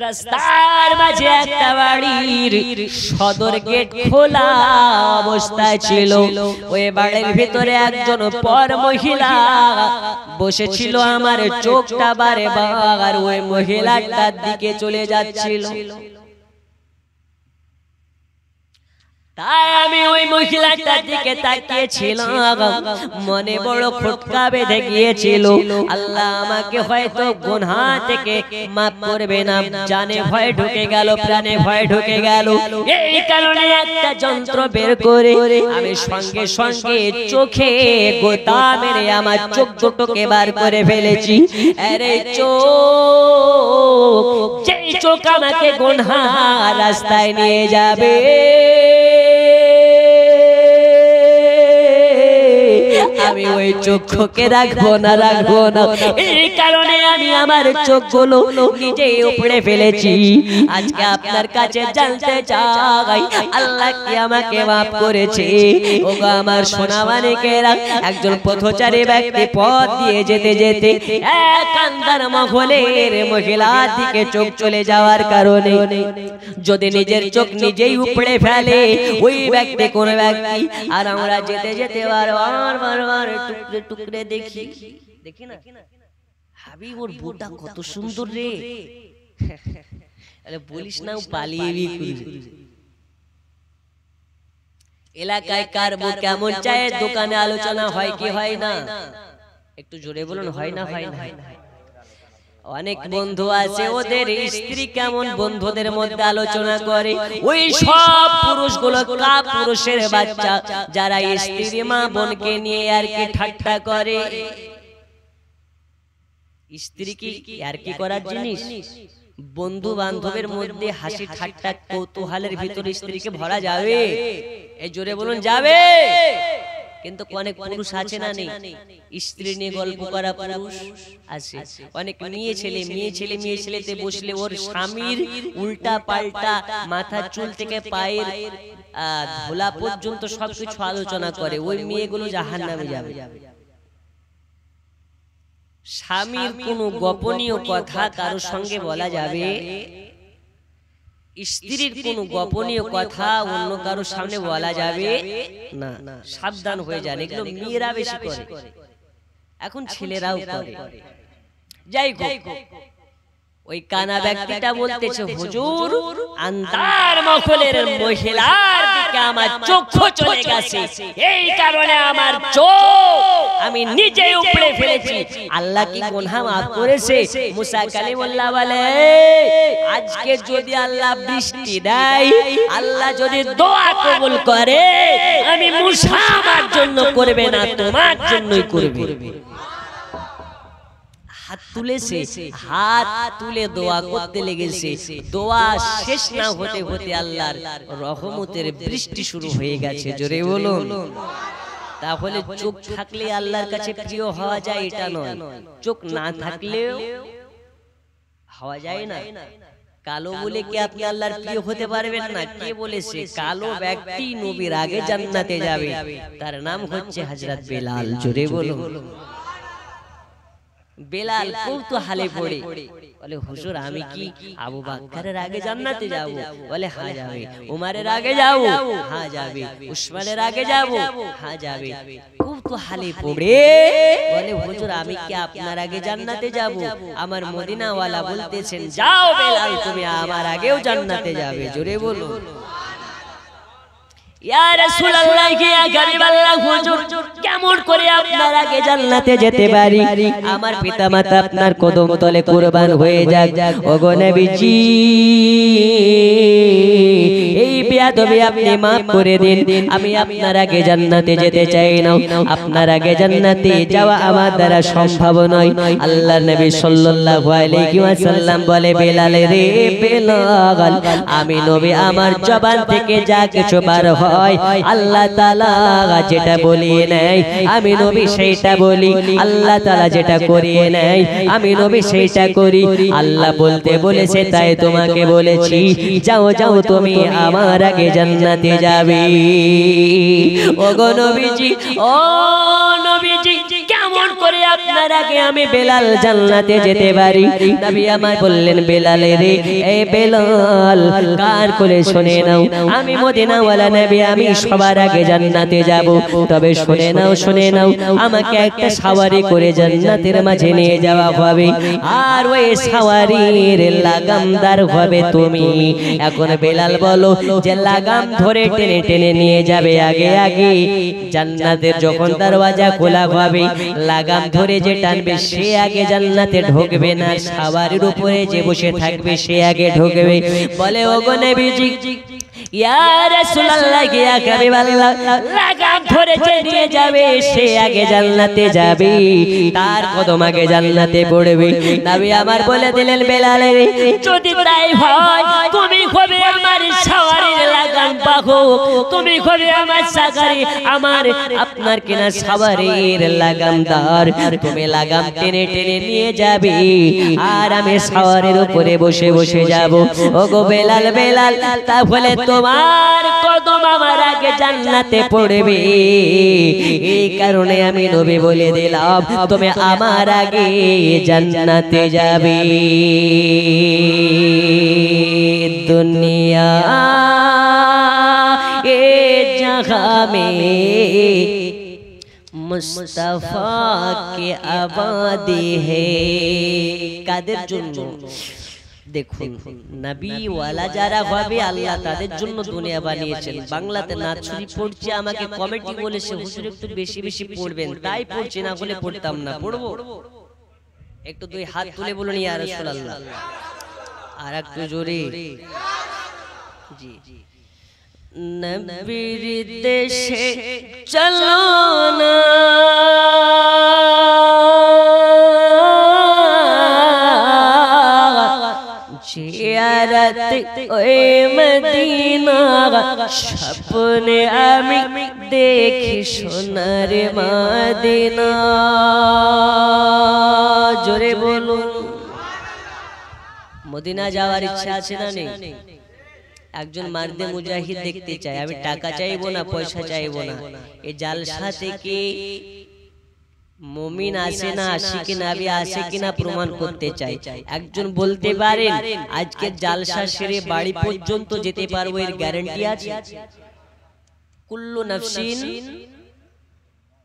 রাস্তার মাঝে একটা বাড়ির সদর গেট খোলা অবস্থায় ছিল। ওই বাড়ির ভিতরে একজন পর মহিলা বসেছিল, আমার চোখটা বারে বার ওই মহিলাটার দিকে চলে যাচ্ছিল। তাই আমি ওই মহিলাটার দিকে তাকিয়েছিলাম, মনে বড় খটকা বেঁধে গিয়েছিল। আল্লাহ আমাকে হয়তো গুনাহ থেকে মাফ করবে না, জানে ভয় ঢুকে গেল, প্রাণে ভয় ঢুকে গেল। এই কারণে একটা যন্ত্র বের করে আমি সঙ্গে সঙ্গে চোখে গোতা মেরে আমার চোখ দুটোকে বার করে ফেলেছি। আরে চোখ, যেই চোখ আমাকে গুনাহ রাস্তায় নিয়ে যাবে, আমি ওই চোখকে রাখবো না, রাখবো না। এই কারণে আমি আমার চোখগুলো নিজেই উপড়ে ফেলেছি। আজকে আপনার কাছে জানতে চাই, আল্লাহ কি আমাকে মাফ করেছে? ওগো আমার সোনা মানিকেরা, একজন পথচারী ব্যক্তি পথ দিয়ে যেতে যেতে এক আন্ধার মহলের মহিলার দিকে চোখ চলে যাওয়ার কারণে যদি নিজের চোখ নিজেই উপড়ে ফেলে ওই ব্যক্তি, কোন ব্যক্তি, আর আমরা যেতে যেতে বারবার বারবার টুকরে টুকরে দেখি, দেখি না হাবিব, ওর বউটা কত সুন্দর রে। আরে বলিস না, ও পালিয়ে এলাকায় কার বউ কেমন, চায়ের দোকানে আলোচনা হয় কি হয় না? একটু জোরে বলুন, হয় না? হয় না? অনেক বন্ধু আছে, ওদের স্ত্রী কেমন, বন্ধুদের মধ্যে আলোচনা করে। ওই সব পুরুষগুলো কা পুরুষের বাচ্চা, যারা স্ত্রী মা বোনকে নিয়ে আর কি ঠাট্টা করে। স্ত্রী কি আর কি করার জিনিস? বন্ধু বান্ধবের মধ্যে হাসি ঠাট্টা কৌতূহলের ভিতরে স্ত্রীকে ভরা যাবে? এই জোরে বলুন, যাবে? কিন্তু অনেক পুরুষ আছে না, নেই? স্ত্রী নিয়ে গল্প করা পুরুষ আছে অনেক। মেয়ে ছেলেতে বসলে ওর স্বামীর উল্টা পাল্টা মাথা চুল থেকে পায়ের ধোলা পর্যন্ত সবকিছু আলোচনা করে। ওই মেয়েগুলো জাহান্নামে যাবে। স্বামীর কোনো গোপনীয় কথা কারোর সঙ্গে বলা যাবে স্ত্রীর কোনো গোপনীয় কথা অন্য কারো সামনে বলা যাবে না, সাবধান হয়ে যান। এগুলো মেয়েরা বেশি করে, এখন ছেলেরাও করে। যাই হোক, ওই কানা ব্যক্তিটা বলতেছে, হুজুর আন্দার মহলের মহিলার দিকে আমার চক্ষু চলে গেছে, এই কারণে আমার চোখ আমি নিজে উপড়ে ফেলেছি। আল্লাহ কি গুনাহ মাফ করেছে? মুসা কালিমুল্লাহ বলে, আজকে যদি আল্লাহ বৃষ্টি দেয়, আল্লাহ যদি দোয়া কবুল করে, আমি মুসা আমার জন্য করবে না, তোমার জন্যই করবে। হাত তুলেছে, হাত তুলে দোয়া করতে লেগেছে। দোয়া শেষ না হতে হতে আল্লাহর রহমতের বৃষ্টি শুরু হয়ে গেছে। জোরে বলুন। তাহলে চোখ থাকলে আল্লাহর কাছে প্রিয় হওয়া যায় এটা নয়, চোখ না থাকলেও হওয়া যায় না। কালো বলে কি আপনি আল্লাহর প্রিয় হতে পারবেন না? কে বলেছে? কালো ব্যক্তি নবীর আগে জান্নাতে যাবে, তার নাম হচ্ছে হযরত বেলাল। জোরে বলুন। বেলাল কৌতূহলে পড়ে বলে, হুজুর আমি কি আবু বকরের আগে জান্নাতে যাব? বলে হ্যাঁ যাবে। উমরের আগে যাব? হ্যাঁ যাবে। উসমানের আগে যাব? হ্যাঁ যাবে। কৌতূহলে পড়ে বলে, হুজুর আমি কি আপনার আগে জান্নাতে যাব? আমার মদিনাওয়ালা বলতেছেন, যাও বেলাল, তুমি আমার আগেও জান্নাতে যাবে। জোরে বলো। ইয়া রাসূলুল্লাহ, ইয়া হাবিবাল্লাহ, হুজুর কেমন করে আপনার আগে জান্নাতে যেতে পারি? আমার পিতামাতা আপনার কদম তলে কুরবান হয়ে যাক। ওগো নবীজি, এই বেয়াদবি আপনি মাফ করে দিন। আমি আপনার আগে জান্নাতে যেতে চাই না, আপনার আগে জান্নাতে যাওয়া আমার দ্বারা সম্ভব নয়। আল্লাহর নবী সাল্লাল্লাহু আলাইহি ওয়াসাল্লাম বলে, বেলাল রে বেলাল, আমি নবী আমার জবান থেকে যা কিছু বার হয় আল্লাহ তাআলা যেটা বলিয়ে নেয় আমি নবী সেইটা বলি, আল্লাহ তাআলা যেটা করিয়ে নেয় আমি নবী সেইটা করি। আল্লাহ বলতে বলেছে তাই তোমাকে বলেছি, যাও যাও তুমি আমার আগে জান্নাতে যাবে। ওগো নবীজি, ও নবীজি, কেমন করে আপনার আগে আমি বেলাল জান্নাতে যেতে পারি? নবী আমার বললেন, বেলাল রে, এই বেলাল কার করে শুনে নাও, আমি মদিনাওয়ালা নবী, আমি সবার আগে জান্নাতে যাব। তবে শুনে নাও, শুনে নাও, আমাকে একটা সাওয়ারি করে জান্নাতের মাঝে নিয়ে যাওয়া হবে, আর ওই সাওয়ারির লাগামদার হবে তুমি। এখন বেলাল বলো যে লাগাম ধরে টেনে টেনে নিয়ে যাবে আগে আগে, জান্নাতের যখন দরওয়াজা খোলা হবে লাগাম ধরে যে টানবে সে আগে জান্নাতে ঢুকবে না, সাওয়ারির উপরে যে বসে থাকবে সে আগে ঢুকবে। বলে, ওগো নবীজি, ইয়া রাসূলুল্লাহ, ইয়া হাবিবাল্লাহ, লাগাম ধরে যে নিয়ে যাবে সে আগে জান্নাতে যাবে, তার কদম আগে জান্নাতে পড়বে। নবী আমার বলে দিলেন, বেলাল রে, যদি তাই হয় তুমি হবে আমার সাওয়ারির লাগাম বাহক, তুমি হবে আমার সাওয়ারি, আমার আপনার কিনা সাওয়ারির লাগামদার। তুমি লাগাম টেনে টেনে নিয়ে যাবে আর আমি সাওয়ারির উপরে বসে বসে যাব। ওগো বেলাল, বেলাল, তাহলে তোমার কদম আমার আগে জান্নাতে পড়বে। এই কারণে আমি নবী বলে দিলাম, তুমি আমার আগে জান্নাতে যাবে। দুনিয়া এ জাহাঁ মে মুস্তাফা কে আবাদি হে। কাদের জন্য? দেখুন, নবীওয়ালা যারা হবে আল্লাহ তাদের জন্য দুনিয়া বানিয়েছেন। বাংলাতে নাচ শরীফ পড়ছে, আমাকে কমিটি বলেছে হুজুর একটু বেশি বেশি পড়বেন, তাই পড়ছি, না বলে পড়তাম না। পড়বো? একটু দুই হাত তুলে বলুন ইয়া রাসূলুল্লাহ। আর একটু জোরে। জি, নবীর দেশে চলো না, জিয়ারত ওই মদিনা, স্বপ্নে আমি দেখি সোনার মদিনা। জোরে বলুন। মদিনা যাওয়ার ইচ্ছা আছে না নেই? একজন মার্দে মুজাহিদ দেখতে চাই। আমি টাকা চাইবো না, পয়সা চাইবো না, এই জালসা থেকে মুমিন আসে না, আশিকে নবী আসে কিনা প্রমাণ করতে চাই। একজন বলতে পারেন আজকে জালসা সেরে বাড়ি পর্যন্ত যেতে পারবো, এর গ্যারান্টি আছে? কুল্লু নাফসিন,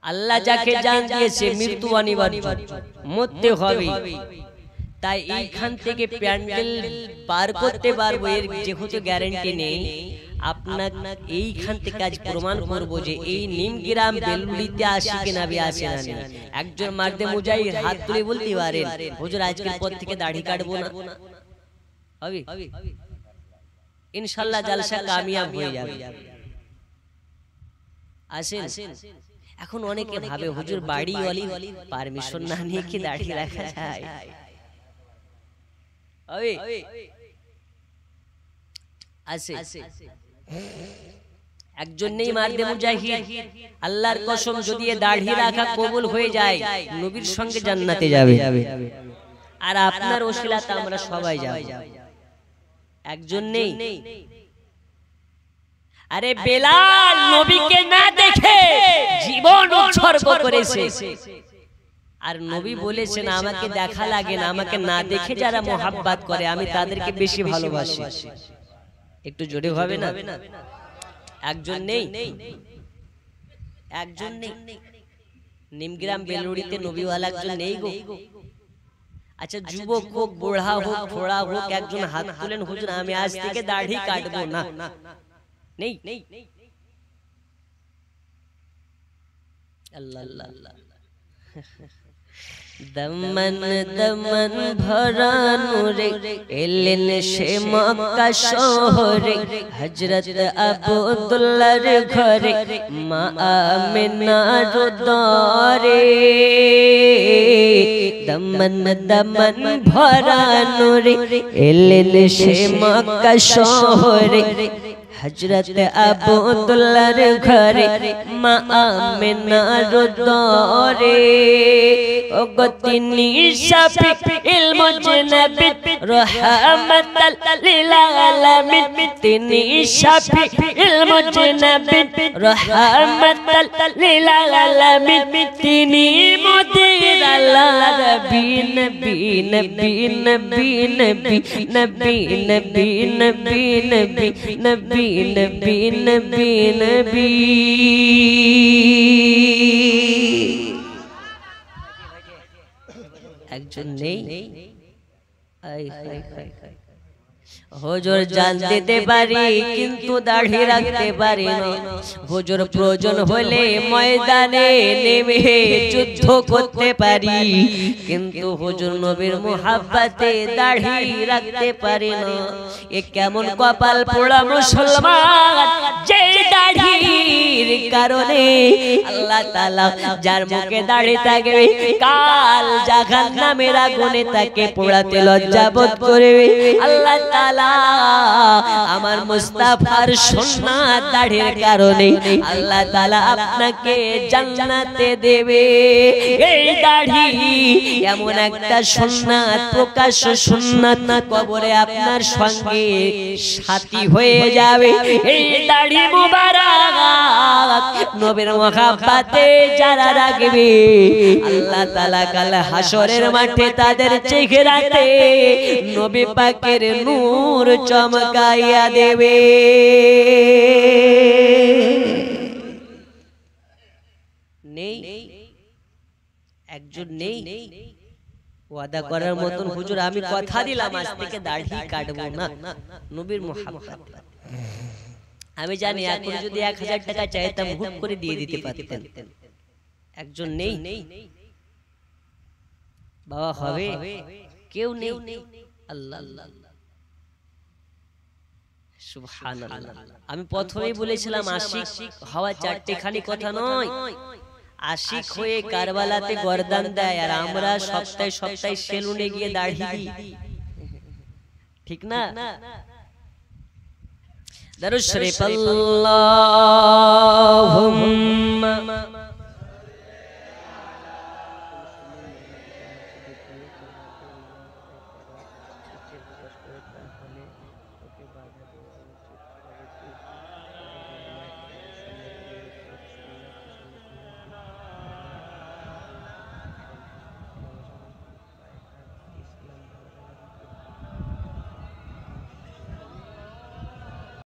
আল্লাহ যাকে জান দিয়েছে মৃত্যু অনিবার্য, মরতে হবে। তাই এইখান থেকে প্যান্ডেল পার করতে পারবো এর যেহেতু গ্যারান্টি নেই, আপনার এইখান থেকে আজ প্রমাণ করবো যে এই নিমগ্রাম বেলুড়িতে আশিকে নবী আসে না। একজন মার্দে মুজাহিদ হাত তুলে বলতে পারেন হুজুর আজকের পর থেকে দাড়ি কাটবো না, হবে? ইনশাআল্লাহ জালসা কামিয়াব হয়ে যাবে। আসেন। এখন অনেকে ভাবে হুজুর বাড়িওয়ালি পারমিশন না নিয়ে কি দাড়ি রাখা যায়? হবে? আসে একজন নেই মারদে মুজাহিদ, আল্লাহর কসম যদি এ দাড়ি রাখা কবুল হয়ে যায় নবীর সঙ্গে জান্নাতে যাবে, আর আপনার ওসিলাতে আমরা সবাই যাব। একজন নেই। আরে বেলাল নবীকে না দেখে জীবন উৎসর্গ করেছে, আর নবী বলেছেন আমাকে দেখা লাগে না, আমাকে না দেখে যারা মোহাব্বত করে আমি তাদেরকে বেশি ভালোবাসি। একটু জোরে হবে না? একজন নেই, একজন নেই। নিমগ্রাম বেলুড়িতে নবীওয়ালা একজন নেই গো। আচ্ছা যুবক হোক, বুড়া হোক, থোড়া হোক, একজন হাত তুলেন হুজুর আমি আজ থেকে দাড়ি কাটবো না। নেই। আল্লাহ আল্লাহ আল্লাহ। দমন দমন ভরা নূরে এলেন সে মক্কা শহরে, হযরত আব্দুল্লাহর ঘরে মা আমিনার দরে। দমন দমন ভরা নূরে এলেন সে মক্কা শহরে, হযরত আব্দুল্লাহর ঘরে মা আমিনার দরে। ও গো তিনি শাফিউল মুজনাবিন রাহমাতাল লিল আলামিন, তিনি শাফিউল মুজনাবিন রাহমাতাল লিল আলামিন, তিনি মোদের আল্লাহর নবী নবী নবী নবী নবী নবী নবী নবী নবী নবী নবী নবী নবী। একজন নেই। হুজুর জান দিতে পারি কিন্তু দাড়ি রাখতে পারি না। হুজুর প্রয়োজন হলে ময়দানে নেমে যুদ্ধ করতে পারি, কিন্তু হুজুর নবীর মুহাব্বতে দাড়ি রাখতে পারি না। এ কেমন কপাল পোড়া মুসলমান যে দাড়ির কারণে আল্লাহ তাআলা যার মুখে দাড়ি থাকবে কাল জাহান্নামের আগুনে তাকে পোড়াতে লজ্জাবোধ করবে। আল্লাহ তাআলা আমার মুস্তাফার সুন্নাত দাড়ির কারণে আল্লাহ তাআলা আপনাকে জান্নাতে দেবে। এই দাড়ি এমন একটা সুন্নাত, প্রকাশ্য সুন্নাত, কবরে আপনার সঙ্গে সাথী হয়ে যাবে। এই দাড়ি মুবারক নবীর মুহাব্বতে যারা রাখবে আল্লাহ তাআলা কাল হাসরের মাঠে তাদের চেহারাতে নবী পাকের নূর চমকাইয়া দেবে। নেই, একজন নেই ওয়াদা করার মতন হুজুর আমি কথা দিলাম আজ থেকে দাড়ি কাটবো না নবীর মুহাব্বত। আমি জানি এখন যদি 1000 টাকা চাইতাম হুট করে দিয়ে দিতে পারতেন। একজন নেই বাবা, হবে কেউ নেই। আল্লাহ আল্লাহ সুবহানাল্লাহ। আমি প্রথমেই বলেছিলাম আশিক হওয়া চারটেখানি কথা নয়। আশিক হয়ে কারবালাতে গর্দান দেয় আর আমরা সপ্তাহে সপ্তাহে সেলুনে গিয়ে দাড়ি দিই, ঠিক না? দরুদ শরীফ আল্লাহ